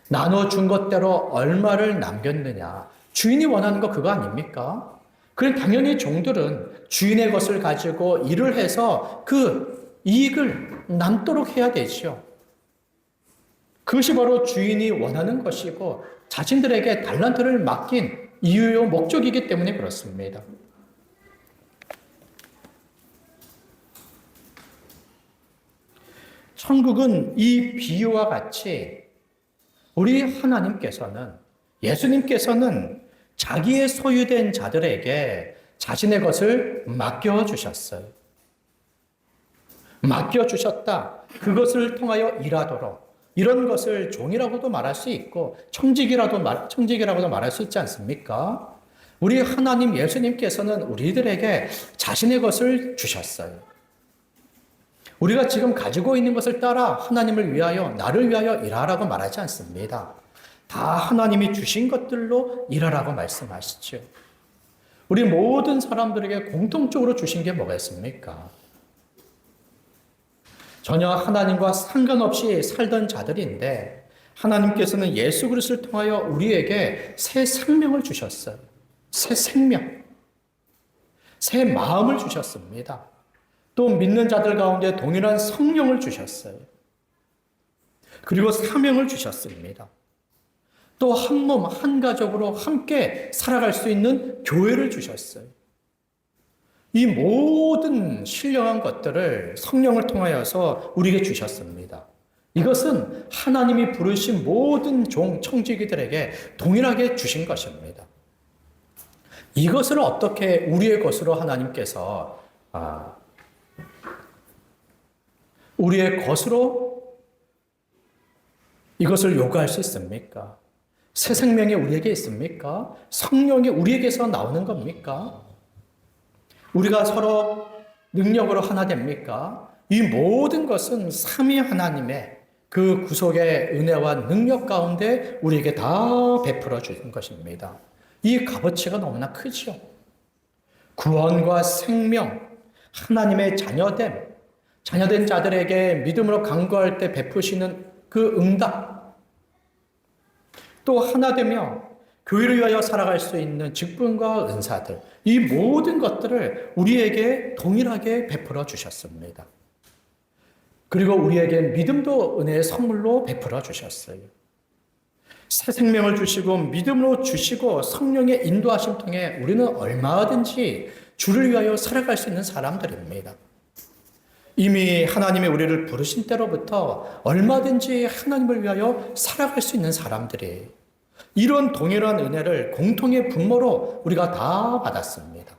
나눠준 것대로 얼마를 남겼느냐. 주인이 원하는 거 그거 아닙니까? 그럼 당연히 종들은 주인의 것을 가지고 일을 해서 그 이익을 남도록 해야 되죠. 그것이 바로 주인이 원하는 것이고 자신들에게 달란트를 맡긴 이유요 목적이기 때문에 그렇습니다. 천국은 이 비유와 같이 우리 하나님께서는, 예수님께서는 자기의 소유된 자들에게 자신의 것을 맡겨주셨어요. 맡겨주셨다. 그것을 통하여 일하도록. 이런 것을 종이라고도 말할 수 있고 청직이라고도 말할 수 있지 않습니까? 우리 하나님 예수님께서는 우리들에게 자신의 것을 주셨어요. 우리가 지금 가지고 있는 것을 따라 하나님을 위하여, 나를 위하여 일하라고 말하지 않습니다. 다 하나님이 주신 것들로 일하라고 말씀하시죠. 우리 모든 사람들에게 공통적으로 주신 게 뭐가 있습니까? 전혀 하나님과 상관없이 살던 자들인데 하나님께서는 예수 그리스도를 통하여 우리에게 새 생명을 주셨어요. 새 생명, 새 마음을 주셨습니다. 또 믿는 자들 가운데 동일한 성령을 주셨어요. 그리고 사명을 주셨습니다. 또 한 몸, 한 가족으로 함께 살아갈 수 있는 교회를 주셨어요. 이 모든 신령한 것들을 성령을 통하여서 우리에게 주셨습니다. 이것은 하나님이 부르신 모든 청지기들에게 동일하게 주신 것입니다. 이것을 어떻게 우리의 것으로 하나님께서 우리의 것으로 이것을 요구할 수 있습니까? 새 생명이 우리에게 있습니까? 성령이 우리에게서 나오는 겁니까? 우리가 서로 능력으로 하나 됩니까? 이 모든 것은 삼위 하나님의 그 구속의 은혜와 능력 가운데 우리에게 다 베풀어 주신 것입니다. 이 값어치가 너무나 크죠. 구원과 생명, 하나님의 자녀된 자들에게 믿음으로 간구할 때 베푸시는 그 응답, 또 하나 되며 교회를 위하여 살아갈 수 있는 직분과 은사들, 이 모든 것들을 우리에게 동일하게 베풀어 주셨습니다. 그리고 우리에게 믿음도 은혜의 선물로 베풀어 주셨어요. 새 생명을 주시고 믿음으로 주시고 성령의 인도하심 통해 우리는 얼마든지 주를 위하여 살아갈 수 있는 사람들입니다. 이미 하나님의 우리를 부르신 때로부터 얼마든지 하나님을 위하여 살아갈 수 있는 사람들이 이런 동일한 은혜를 공통의 분모로 우리가 다 받았습니다.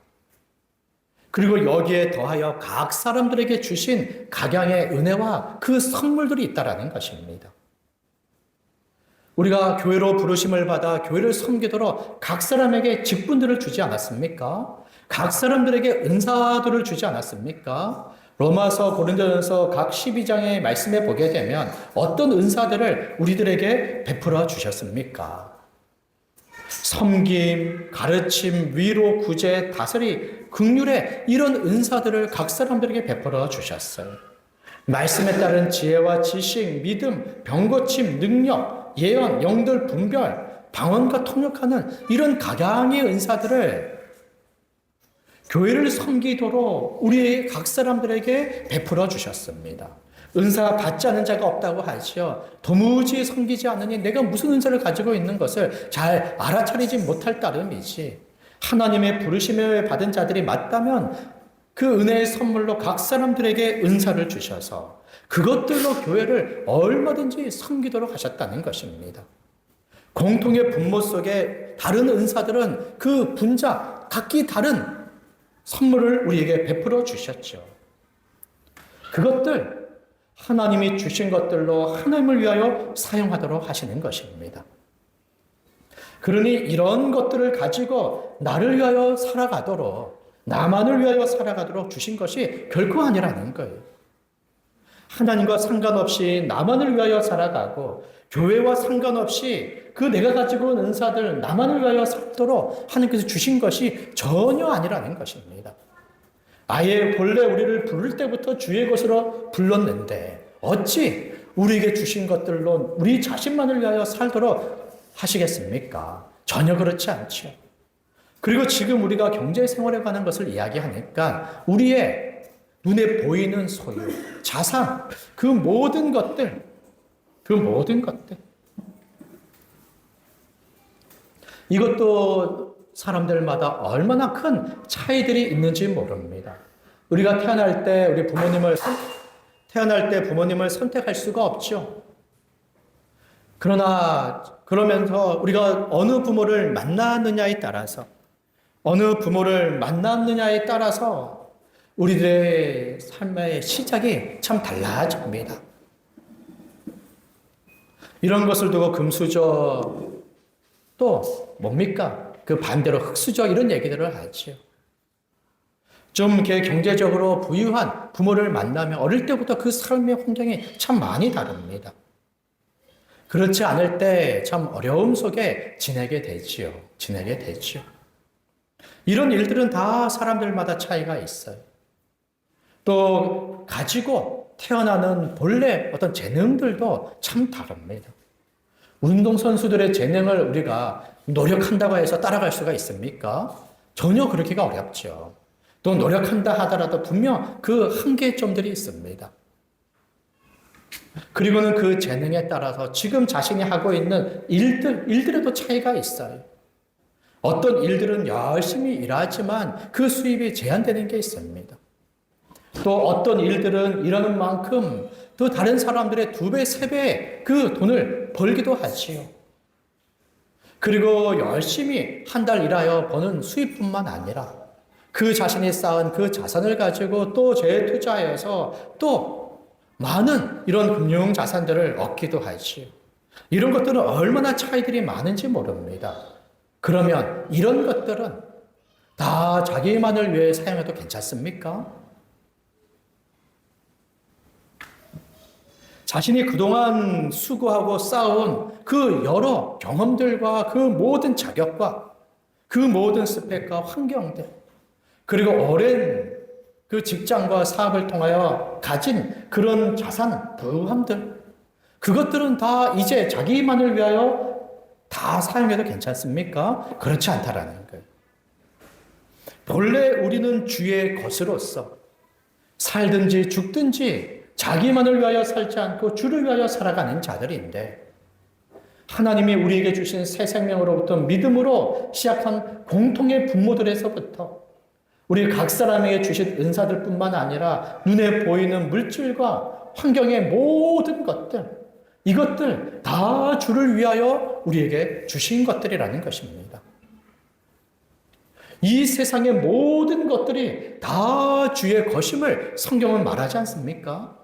그리고 여기에 더하여 각 사람들에게 주신 각양의 은혜와 그 선물들이 있다라는 것입니다. 우리가 교회로 부르심을 받아 교회를 섬기도록 각 사람에게 직분들을 주지 않았습니까? 각 사람들에게 은사들을 주지 않았습니까? 로마서, 고린도전서 각 12장의 말씀에 보게 되면 어떤 은사들을 우리들에게 베풀어 주셨습니까? 섬김, 가르침, 위로, 구제, 다스리, 긍휼의 이런 은사들을 각 사람들에게 베풀어 주셨어요. 말씀에 따른 지혜와 지식, 믿음, 병고침, 능력, 예언, 영들 분별, 방언과 통역하는 이런 각양의 은사들을 교회를 섬기도록 우리 각 사람들에게 베풀어 주셨습니다. 은사 받지 않은 자가 없다고 하지요. 도무지 섬기지 않으니 내가 무슨 은사를 가지고 있는 것을 잘 알아차리지 못할 따름이지. 하나님의 부르심을 받은 자들이 맞다면 그 은혜의 선물로 각 사람들에게 은사를 주셔서 그것들로 교회를 얼마든지 섬기도록 하셨다는 것입니다. 공통의 분모 속에 다른 은사들은 그 분자 각기 다른 선물을 우리에게 베풀어 주셨죠. 그것들 하나님이 주신 것들로 하나님을 위하여 사용하도록 하시는 것입니다. 그러니 이런 것들을 가지고 나를 위하여 살아가도록, 나만을 위하여 살아가도록 주신 것이 결코 아니라는 거예요. 하나님과 상관없이 나만을 위하여 살아가고 교회와 상관없이 그 내가 가지고 온 은사들 나만을 위하여 살도록 하나님께서 주신 것이 전혀 아니라는 것입니다. 아예 본래 우리를 부를 때부터 주의 것으로 불렀는데 어찌 우리에게 주신 것들로 우리 자신만을 위하여 살도록 하시겠습니까? 전혀 그렇지 않죠. 그리고 지금 우리가 경제 생활에 관한 것을 이야기하니까 우리의 눈에 보이는 소유, 자산, 그 모든 것들 이것도 사람들마다 얼마나 큰 차이들이 있는지 모릅니다. 우리가 태어날 때 부모님을 선택할 수가 없죠. 그러면서 우리가 어느 부모를 만났느냐에 따라서 우리들의 삶의 시작이 참 달라집니다. 이런 것을 두고 금수저 또 뭡니까? 그 반대로 흙수저 이런 얘기들을 하죠. 좀 이렇게 경제적으로 부유한 부모를 만나면 어릴 때부터 그 삶의 환경이 참 많이 다릅니다. 그렇지 않을 때 참 어려움 속에 지내게 되지요. 이런 일들은 다 사람들마다 차이가 있어요. 또 가지고 태어나는 본래 어떤 재능들도 참 다릅니다. 운동선수들의 재능을 우리가 노력한다고 해서 따라갈 수가 있습니까? 전혀 그렇기가 어렵죠. 또 노력한다 하더라도 분명 그 한계점들이 있습니다. 그리고는 그 재능에 따라서 지금 자신이 하고 있는 일들에도 차이가 있어요. 어떤 일들은 열심히 일하지만 그 수입이 제한되는 게 있습니다. 또 어떤 일들은 일하는 만큼 또 다른 사람들의 2배, 3배 그 돈을 벌기도 하지요. 그리고 열심히 한 달 일하여 버는 수입뿐만 아니라 그 자신이 쌓은 그 자산을 가지고 또 재투자해서 또 많은 이런 금융 자산들을 얻기도 하지요. 이런 것들은 얼마나 차이들이 많은지 모릅니다. 그러면 이런 것들은 다 자기만을 위해 사용해도 괜찮습니까? 자신이 그동안 수고하고 쌓아온 그 여러 경험들과 그 모든 자격과 그 모든 스펙과 환경들, 그리고 오랜 그 직장과 사업을 통하여 가진 그런 자산, 부함들, 그것들은 다 이제 자기만을 위하여 다 사용해도 괜찮습니까? 그렇지 않다라는 거예요. 본래 우리는 주의 것으로서 살든지 죽든지 자기만을 위하여 살지 않고 주를 위하여 살아가는 자들인데 하나님이 우리에게 주신 새 생명으로부터 믿음으로 시작한 공통의 분모들에서부터 우리 각 사람에게 주신 은사들뿐만 아니라 눈에 보이는 물질과 환경의 모든 것들 이것들 다 주를 위하여 우리에게 주신 것들이라는 것입니다. 이 세상의 모든 것들이 다 주의 것임을 성경은 말하지 않습니까?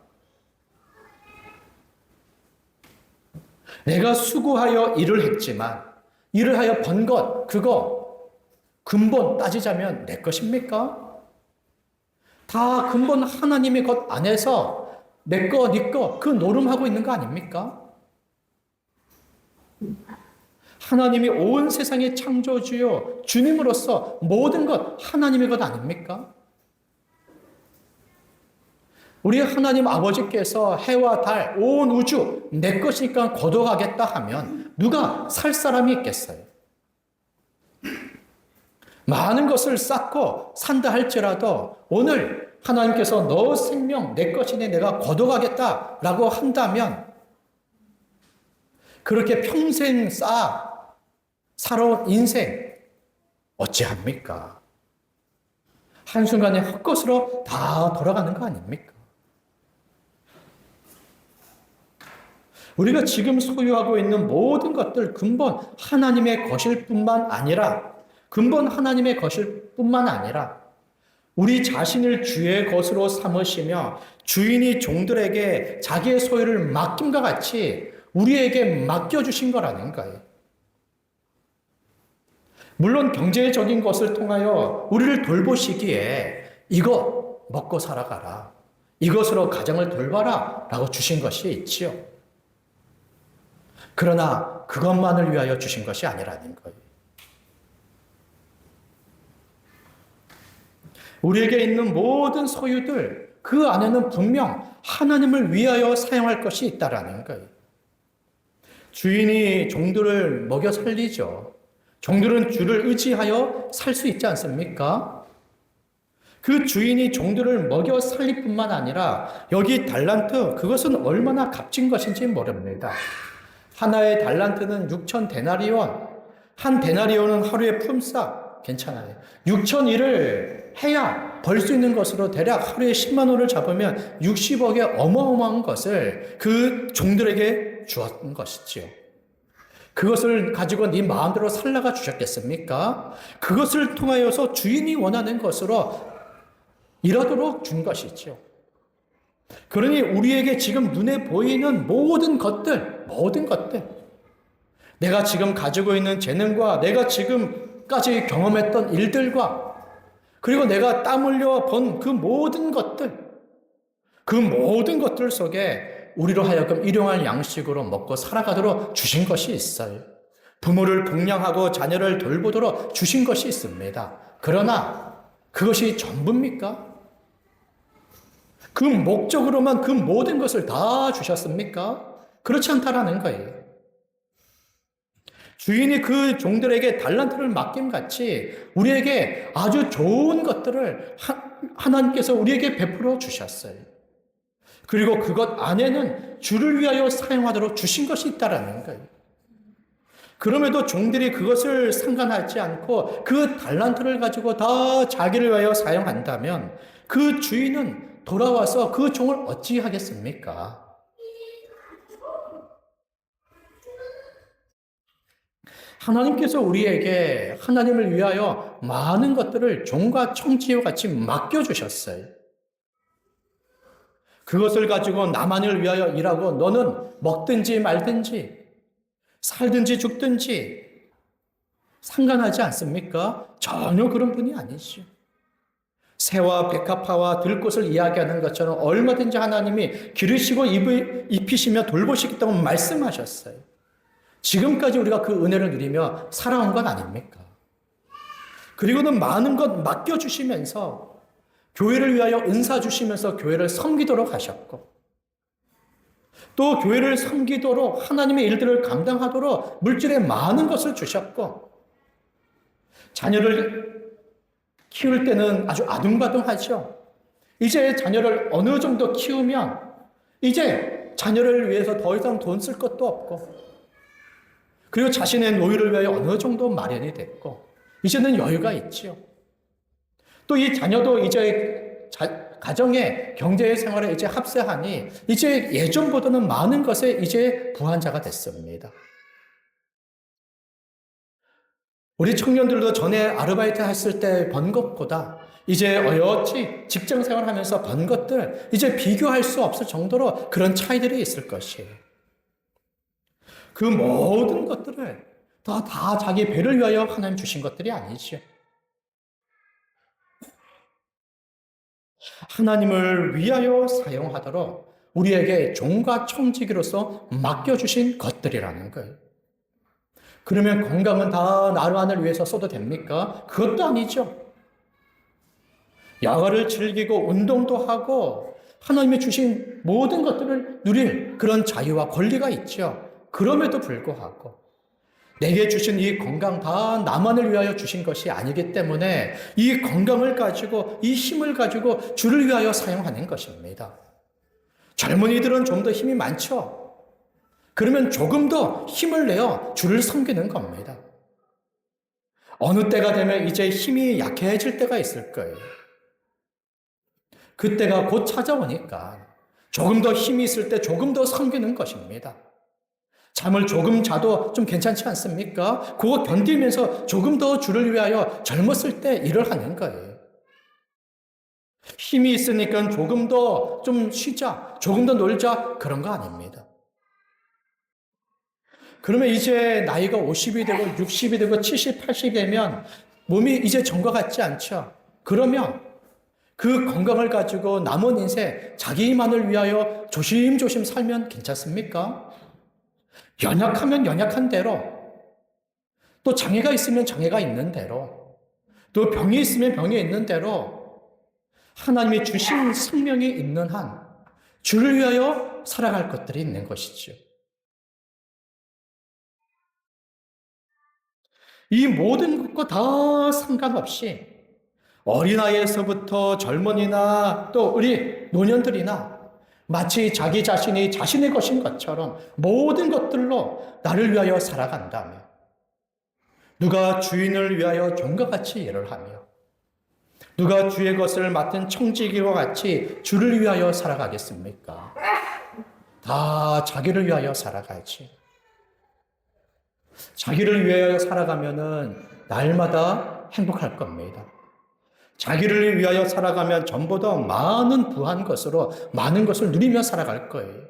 내가 수고하여 일을 했지만 일을 하여 번 것, 그거 근본 따지자면 내 것입니까? 다 근본 하나님의 것 안에서 내 거, 네 거, 그 노름하고 있는 거 아닙니까? 하나님이 온 세상의 창조주요 주님으로서 모든 것 하나님의 것 아닙니까? 우리 하나님 아버지께서 해와 달, 온 우주 내 것이니까 거둬가겠다 하면 누가 살 사람이 있겠어요? 많은 것을 쌓고 산다 할지라도 오늘 하나님께서 너 생명 내 것이니 내가 거둬가겠다라고 한다면 그렇게 평생 살아온 인생 어찌합니까? 한순간에 헛것으로 다 돌아가는 거 아닙니까? 우리가 지금 소유하고 있는 모든 것들 근본 하나님의 것일 뿐만 아니라 우리 자신을 주의 것으로 삼으시며 주인이 종들에게 자기의 소유를 맡김과 같이 우리에게 맡겨주신 거라는 거예요. 물론 경제적인 것을 통하여 우리를 돌보시기에 이거 먹고 살아가라. 이것으로 가정을 돌봐라. 라고 주신 것이 있지요. 그러나 그것만을 위하여 주신 것이 아니라는 거예요. 우리에게 있는 모든 소유들, 그 안에는 분명 하나님을 위하여 사용할 것이 있다라는 거예요. 주인이 종들을 먹여 살리죠. 종들은 주를 의지하여 살 수 있지 않습니까? 그 주인이 종들을 먹여 살릴 뿐만 아니라 여기 달란트, 그것은 얼마나 값진 것인지 모릅니다. 하나의 달란트는 6천 데나리온, 한 데나리온은 하루의 품삯, 괜찮아요. 6,000일을 해야 벌 수 있는 것으로 대략 하루에 10만 원을 잡으면 60억의 어마어마한 것을 그 종들에게 주었던 것이지요. 그것을 가지고 네 마음대로 살라가 주셨겠습니까? 그것을 통하여서 주인이 원하는 것으로 일하도록 준 것이죠. 그러니 우리에게 지금 눈에 보이는 모든 것들, 내가 지금 가지고 있는 재능과 내가 지금까지 경험했던 일들과 그리고 내가 땀 흘려 번 그 모든 것들 속에 우리로 하여금 일용할 양식으로 먹고 살아가도록 주신 것이 있어요. 부모를 복양하고 자녀를 돌보도록 주신 것이 있습니다. 그러나 그것이 전부입니까? 그 목적으로만 그 모든 것을 다 주셨습니까? 그렇지 않다라는 거예요. 주인이 그 종들에게 달란트를 맡김같이 우리에게 아주 좋은 것들을 하나님께서 우리에게 베풀어 주셨어요. 그리고 그것 안에는 주를 위하여 사용하도록 주신 것이 있다라는 거예요. 그럼에도 종들이 그것을 상관하지 않고 그 달란트를 가지고 다 자기를 위하여 사용한다면 그 주인은 돌아와서 그 종을 어찌하겠습니까? 하나님께서 우리에게 하나님을 위하여 많은 것들을 종과 청지와 같이 맡겨주셨어요. 그것을 가지고 나만을 위하여 일하고 너는 먹든지 말든지 살든지 죽든지 상관하지 않습니까? 전혀 그런 분이 아니죠. 새와 백합화와 들꽃을 이야기하는 것처럼 얼마든지 하나님이 기르시고 입히시며 돌보시겠다고 말씀하셨어요. 지금까지 우리가 그 은혜를 누리며 살아온 건 아닙니까? 그리고는 많은 것 맡겨주시면서 교회를 위하여 은사 주시면서 교회를 섬기도록 하셨고 또 교회를 섬기도록 하나님의 일들을 감당하도록 물질에 많은 것을 주셨고 자녀를 키울 때는 아주 아둥바둥하죠. 이제 자녀를 어느 정도 키우면 이제 자녀를 위해서 더 이상 돈 쓸 것도 없고 그리고 자신의 노후를 위하여 어느 정도 마련이 됐고 이제는 여유가 있지요. 또 이 자녀도 이제 가정에 경제 생활에 이제 합세하니 이제 예전보다는 많은 것에 이제 부한 자가 됐습니다. 우리 청년들도 전에 아르바이트 했을 때 번 것보다 이제 어여치 직장 생활하면서 번 것들 이제 비교할 수 없을 정도로 그런 차이들이 있을 것이에요. 그 모든 것들을 다 자기 배를 위하여 하나님 주신 것들이 아니죠. 하나님을 위하여 사용하도록 우리에게 종과 청지기로서 맡겨주신 것들이라는 거예요. 그러면 건강은 다 나만을 위해서 써도 됩니까? 그것도 아니죠. 야가를 즐기고 운동도 하고 하나님이 주신 모든 것들을 누릴 그런 자유와 권리가 있죠. 그럼에도 불구하고 내게 주신 이 건강 다 나만을 위하여 주신 것이 아니기 때문에 이 건강을 가지고 이 힘을 가지고 주를 위하여 사용하는 것입니다. 젊은이들은 좀 더 힘이 많죠. 그러면 조금 더 힘을 내어 주를 섬기는 겁니다. 어느 때가 되면 이제 힘이 약해질 때가 있을 거예요. 그때가 곧 찾아오니까 조금 더 힘이 있을 때 조금 더 섬기는 것입니다. 잠을 조금 자도 좀 괜찮지 않습니까? 그거 견디면서 조금 더 주를 위하여 젊었을 때 일을 하는 거예요. 힘이 있으니까 조금 더 좀 쉬자, 조금 더 놀자, 그런 거 아닙니다. 그러면 이제 나이가 50이 되고 60이 되고 70, 80이 되면 몸이 이제 전과 같지 않죠? 그러면 그 건강을 가지고 남은 인생 자기만을 위하여 조심조심 살면 괜찮습니까? 연약하면 연약한 대로, 또 장애가 있으면 장애가 있는 대로, 또 병이 있으면 병이 있는 대로 하나님이 주신 생명이 있는 한 주를 위하여 살아갈 것들이 있는 것이죠. 이 모든 것과 다 상관없이 어린아이에서부터 젊은이나 또 우리 노년들이나 마치 자기 자신이 자신의 것인 것처럼 모든 것들로 나를 위하여 살아간다며 누가 주인을 위하여 종과 같이 일을 하며 누가 주의 것을 맡은 청지기와 같이 주를 위하여 살아가겠습니까? 다 자기를 위하여 살아가지. 자기를 위하여 살아가면은 날마다 행복할 겁니다. 자기를 위하여 살아가면 전보다 많은 부한 것으로 많은 것을 누리며 살아갈 거예요.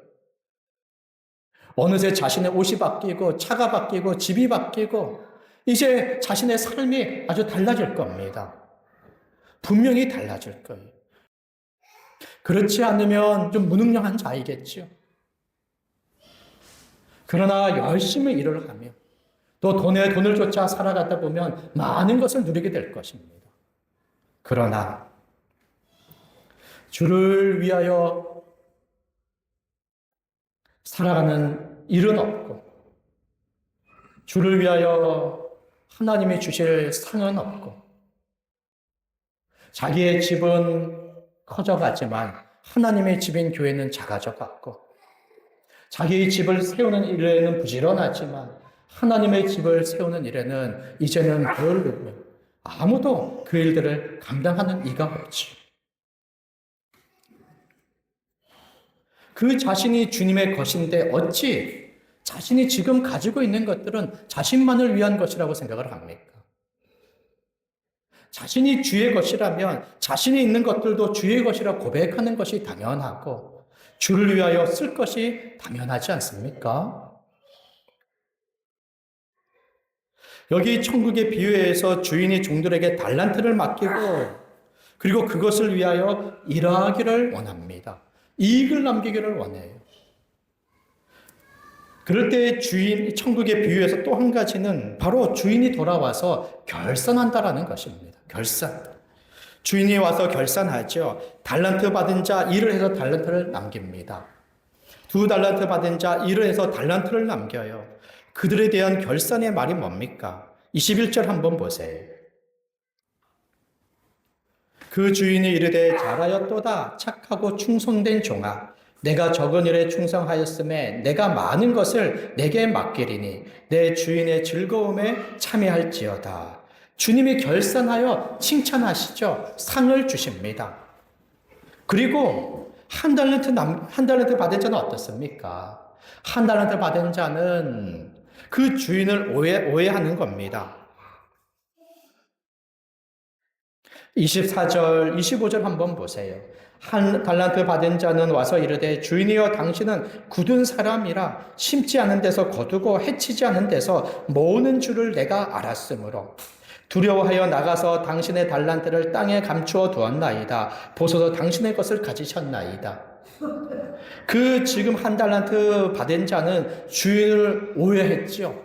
어느새 자신의 옷이 바뀌고 차가 바뀌고 집이 바뀌고 이제 자신의 삶이 아주 달라질 겁니다. 분명히 달라질 거예요. 그렇지 않으면 좀 무능력한 자이겠죠. 그러나 열심히 일을 하며 또 돈을 쫓아 살아가다 보면 많은 것을 누리게 될 것입니다. 그러나 주를 위하여 살아가는 일은 없고 주를 위하여 하나님이 주실 상은 없고 자기의 집은 커져가지만 하나님의 집인 교회는 작아져 갔고 자기의 집을 세우는 일에는 부지런하지만 하나님의 집을 세우는 일에는 이제는 별로 아무도 그 일들을 감당하는 이가 없지. 그 자신이 주님의 것인데 어찌 자신이 지금 가지고 있는 것들은 자신만을 위한 것이라고 생각을 합니까? 자신이 주의 것이라면 자신이 있는 것들도 주의 것이라 고백하는 것이 당연하고 주를 위하여 쓸 것이 당연하지 않습니까? 여기 천국의 비유에서 주인이 종들에게 달란트를 맡기고 그리고 그것을 위하여 일하기를 원합니다. 이익을 남기기를 원해요. 그럴 때 천국의 비유에서 또 한 가지는 바로 주인이 돌아와서 결산한다라는 것입니다. 결산. 주인이 와서 결산하죠. 달란트 받은 자 일을 해서 달란트를 남깁니다. 2달란트 받은 자 일을 해서 달란트를 남겨요. 그들에 대한 결산의 말이 뭡니까? 21절 한번 보세요. 그 주인이 이르되 잘하였도다 착하고 충성된 종아 내가 적은 일에 충성하였음에 내가 많은 것을 내게 맡기리니 내 주인의 즐거움에 참여할지어다. 주님이 결산하여 칭찬하시죠. 상을 주십니다. 그리고 한 달란트 받은 자는 어떻습니까? 한 달란트 받은 자는 그 주인을 오해하는 겁니다. 24절, 25절 한번 보세요. 한 달란트 받은 자는 와서 이르되 주인이여 당신은 굳은 사람이라 심지 않은 데서 거두고 해치지 않은 데서 모으는 줄을 내가 알았으므로 두려워하여 나가서 당신의 달란트를 땅에 감추어 두었나이다. 보소서 당신의 것을 가지셨나이다. 그 지금 한 달란트 받은 자는 주인을 오해했죠.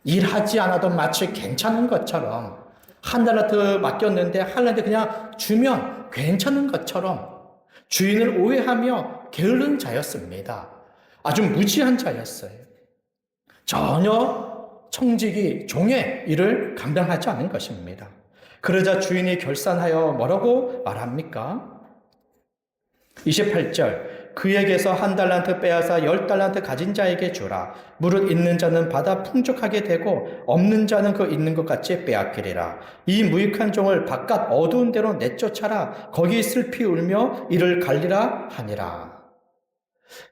일하지 않아도 마치 괜찮은 것처럼 한 달란트 맡겼는데 한 달란트 그냥 주면 괜찮은 것처럼 주인을 오해하며 게으른 자였습니다. 아주 무지한 자였어요. 전혀 청직이 종의 일을 감당하지 않은 것입니다. 그러자 주인이 결산하여 뭐라고 말합니까? 28절 그에게서 한 달란트 빼앗아 10달란트 가진 자에게 주라. 무릇 있는 자는 받아 풍족하게 되고 없는 자는 그 있는 것 같이 빼앗기리라. 이 무익한 종을 바깥 어두운 데로 내쫓아라. 거기 슬피 울며 이를 갈리라 하니라.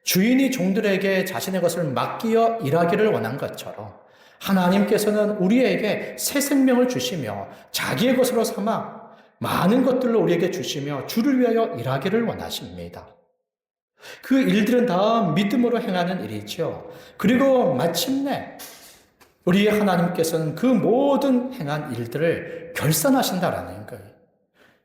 주인이 종들에게 자신의 것을 맡기어 일하기를 원한 것처럼 하나님께서는 우리에게 새 생명을 주시며 자기의 것으로 삼아 많은 것들로 우리에게 주시며 주를 위하여 일하기를 원하십니다. 그 일들은 다 믿음으로 행하는 일이죠. 그리고 마침내 우리 하나님께서는 그 모든 행한 일들을 결산하신다라는 거예요.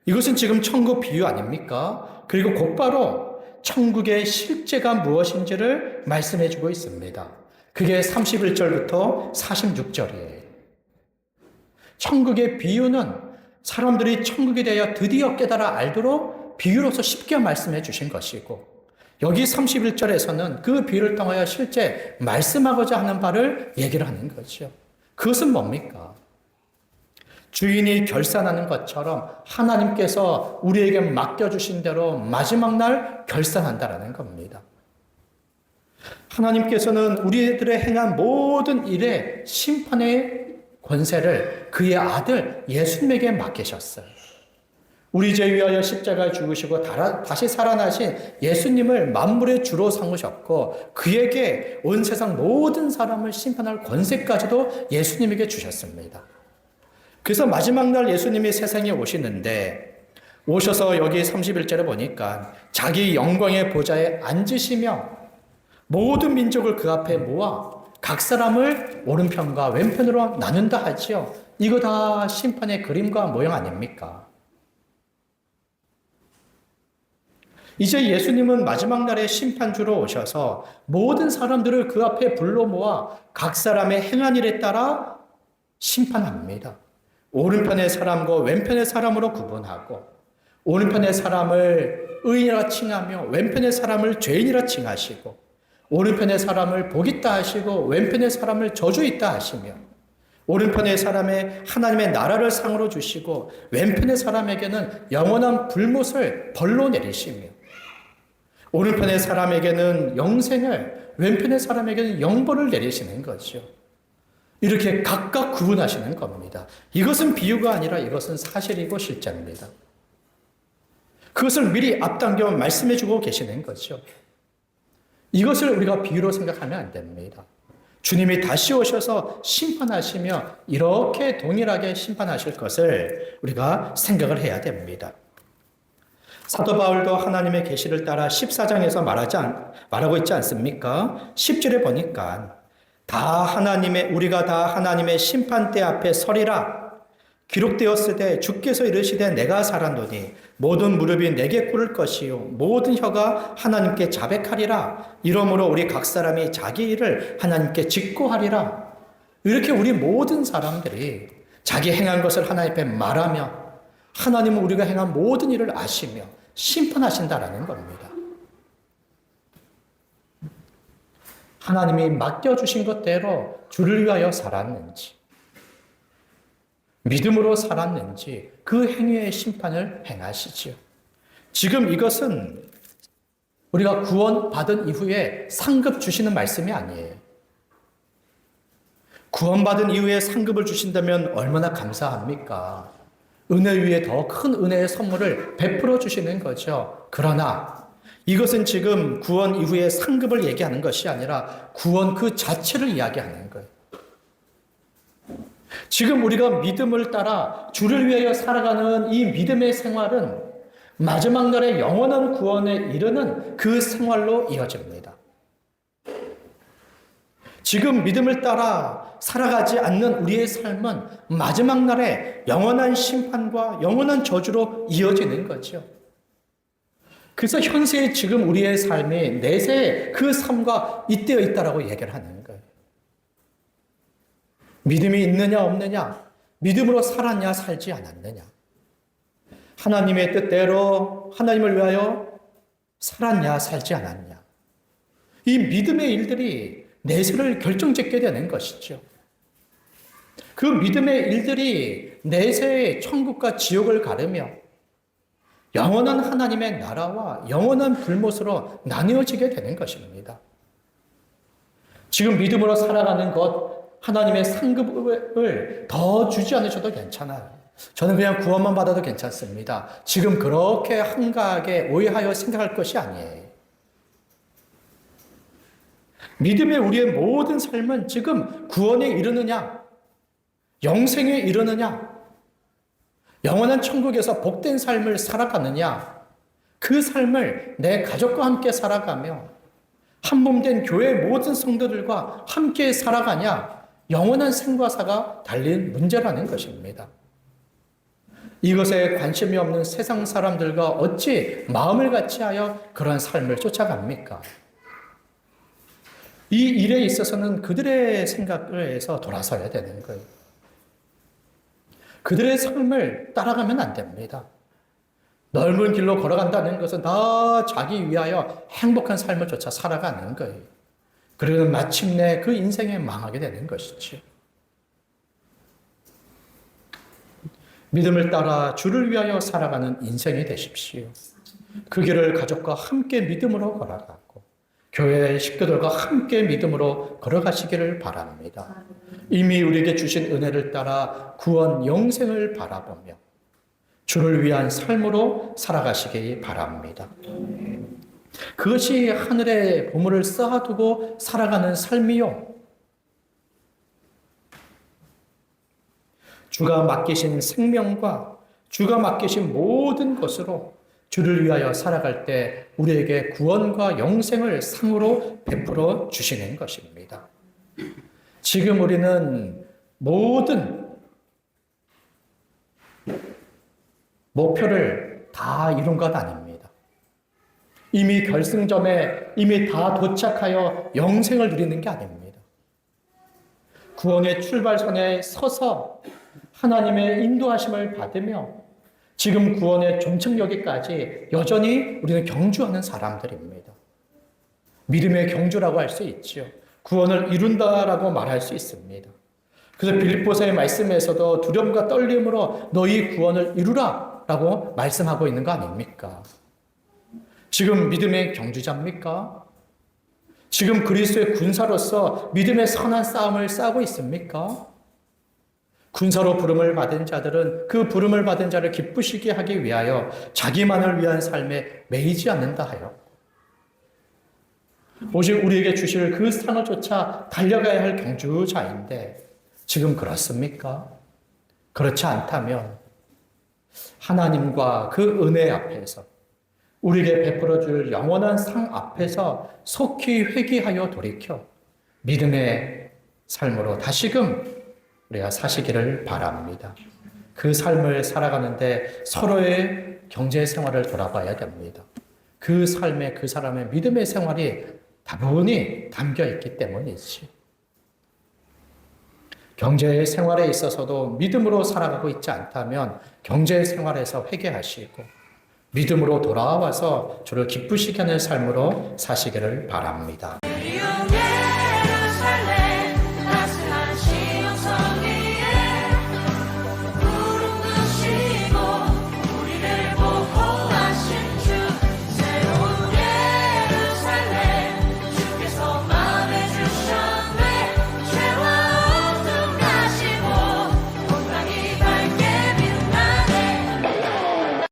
이것은 지금 천국 비유 아닙니까? 그리고 곧바로 천국의 실제가 무엇인지를 말씀해 주고 있습니다. 그게 31절부터 46절이에요. 천국의 비유는 사람들이 천국에 대하여 드디어 깨달아 알도록 비유로서 쉽게 말씀해 주신 것이고 여기 31절에서는 그 비유를 통하여 실제 말씀하고자 하는 바를 얘기를 하는 거죠. 그것은 뭡니까? 주인이 결산하는 것처럼 하나님께서 우리에게 맡겨주신 대로 마지막 날 결산한다라는 겁니다. 하나님께서는 우리들의 행한 모든 일의 심판의 권세를 그의 아들 예수님에게 맡기셨어요. 우리 죄 위하여 십자가에 죽으시고 다시 살아나신 예수님을 만물의 주로 삼으셨고 그에게 온 세상 모든 사람을 심판할 권세까지도 예수님에게 주셨습니다. 그래서 마지막 날 예수님이 세상에 오시는데 오셔서 여기 31절에 보니까 자기 영광의 보좌에 앉으시며 모든 민족을 그 앞에 모아 각 사람을 오른편과 왼편으로 나눈다 하지요. 이거 다 심판의 그림과 모형 아닙니까? 이제 예수님은 마지막 날에 심판주로 오셔서 모든 사람들을 그 앞에 불러 모아 각 사람의 행한 일에 따라 심판합니다. 오른편의 사람과 왼편의 사람으로 구분하고 오른편의 사람을 의인이라 칭하며 왼편의 사람을 죄인이라 칭하시고 오른편의 사람을 복 있다 하시고 왼편의 사람을 저주 있다 하시며 오른편의 사람의 하나님의 나라를 상으로 주시고 왼편의 사람에게는 영원한 불못을 벌로 내리시며 오른편의 사람에게는 영생을 왼편의 사람에게는 영벌을 내리시는 거죠. 이렇게 각각 구분하시는 겁니다. 이것은 비유가 아니라 이것은 사실이고 실제입니다. 그것을 미리 앞당겨 말씀해 주고 계시는 거죠. 이것을 우리가 비유로 생각하면 안 됩니다. 주님이 다시 오셔서 심판하시며 이렇게 동일하게 심판하실 것을 우리가 생각을 해야 됩니다. 사도 바울도 하나님의 계시를 따라 14장에서 말하고 있지 않습니까? 10절에 보니까 우리가 다 하나님의 심판대 앞에 서리라. 기록되었으되 주께서 이르시되 내가 살았노니 모든 무릎이 내게 꿇을 것이요 모든 혀가 하나님께 자백하리라. 이러므로 우리 각 사람이 자기 일을 하나님께 직고하리라. 이렇게 우리 모든 사람들이 자기 행한 것을 하나님 앞에 말하며 하나님은 우리가 행한 모든 일을 아시며 심판하신다라는 겁니다. 하나님이 맡겨주신 것대로 주를 위하여 살았는지 믿음으로 살았는지 그 행위의 심판을 행하시지요. 지금 이것은 우리가 구원받은 이후에 상급 주시는 말씀이 아니에요. 구원받은 이후에 상급을 주신다면 얼마나 감사합니까? 은혜 위에 더 큰 은혜의 선물을 베풀어 주시는 거죠. 그러나 이것은 지금 구원 이후의 상급을 얘기하는 것이 아니라 구원 그 자체를 이야기하는 거예요. 지금 우리가 믿음을 따라 주를 위하여 살아가는 이 믿음의 생활은 마지막 날의 영원한 구원에 이르는 그 생활로 이어집니다. 지금 믿음을 따라 살아가지 않는 우리의 삶은 마지막 날에 영원한 심판과 영원한 저주로 이어지는 거죠. 그래서 현세의 지금 우리의 삶이 내세의 그 삶과 잇대어 있다라고 얘기를 하는 거예요. 믿음이 있느냐 없느냐, 믿음으로 살았냐 살지 않았느냐, 하나님의 뜻대로 하나님을 위하여 살았냐 살지 않았냐, 이 믿음의 일들이 내세를 결정짓게 되는 것이죠. 그 믿음의 일들이 내세의 천국과 지옥을 가르며 영원한 하나님의 나라와 영원한 불못으로 나뉘어지게 되는 것입니다. 지금 믿음으로 살아가는 것, 하나님의 상급을 더 주지 않으셔도 괜찮아요. 저는 그냥 구원만 받아도 괜찮습니다. 지금 그렇게 한가하게 오해하여 생각할 것이 아니에요. 믿음의 우리의 모든 삶은 지금 구원에 이르느냐, 영생에 이르느냐, 영원한 천국에서 복된 삶을 살아가느냐, 그 삶을 내 가족과 함께 살아가며 한몸된 교회 모든 성도들과 함께 살아가냐, 영원한 생과 사가 달린 문제라는 것입니다. 이것에 관심이 없는 세상 사람들과 어찌 마음을 같이하여 그런 삶을 쫓아갑니까? 이 일에 있어서는 그들의 생각을 해서 돌아서야 되는 거예요. 그들의 삶을 따라가면 안 됩니다. 넓은 길로 걸어간다는 것은 다 자기 위하여 행복한 삶을 쫓아 살아가는 거예요. 그리고 마침내 그 인생에 망하게 되는 것이죠. 믿음을 따라 주를 위하여 살아가는 인생이 되십시오. 그 길을 가족과 함께 믿음으로 걸어가고 교회 식구들과 함께 믿음으로 걸어가시기를 바랍니다. 이미 우리에게 주신 은혜를 따라 구원 영생을 바라보며 주를 위한 삶으로 살아가시기 바랍니다. 그것이 하늘의 보물을 쌓아두고 살아가는 삶이요, 주가 맡기신 생명과 주가 맡기신 모든 것으로 주를 위하여 살아갈 때 우리에게 구원과 영생을 상으로 베풀어 주시는 것입니다. 지금 우리는 모든 목표를 다 이룬 것 아닙니다. 이미 결승점에 이미 다 도착하여 영생을 누리는 게 아닙니다. 구원의 출발선에 서서 하나님의 인도하심을 받으며 지금 구원의 종착역에까지 여전히 우리는 경주하는 사람들입니다. 믿음의 경주라고 할 수 있죠. 구원을 이룬다라고 말할 수 있습니다. 그래서 빌립보서의 말씀에서도 두려움과 떨림으로 너희 구원을 이루라 라고 말씀하고 있는 거 아닙니까? 지금 믿음의 경주자입니까? 지금 그리스도의 군사로서 믿음의 선한 싸움을 싸우고 있습니까? 군사로 부름을 받은 자들은 그 부름을 받은 자를 기쁘시게 하기 위하여 자기만을 위한 삶에 매이지 않는다 하여 오직 우리에게 주실 그 상을 쫓아 달려가야 할 경주자인데 지금 그렇습니까? 그렇지 않다면 하나님과 그 은혜 앞에서 우리에게 베풀어 줄 영원한 상 앞에서 속히 회개하여 돌이켜 믿음의 삶으로 다시금 우리가 사시기를 바랍니다. 그 삶을 살아가는데 서로의 경제 생활을 돌아봐야 됩니다. 그 삶에 그 사람의 믿음의 생활이 다분히 담겨 있기 때문이지. 경제 생활에 있어서도 믿음으로 살아가고 있지 않다면 경제 생활에서 회개하시고 믿음으로 돌아와서 주를 기쁘시게 하는 삶으로 사시기를 바랍니다.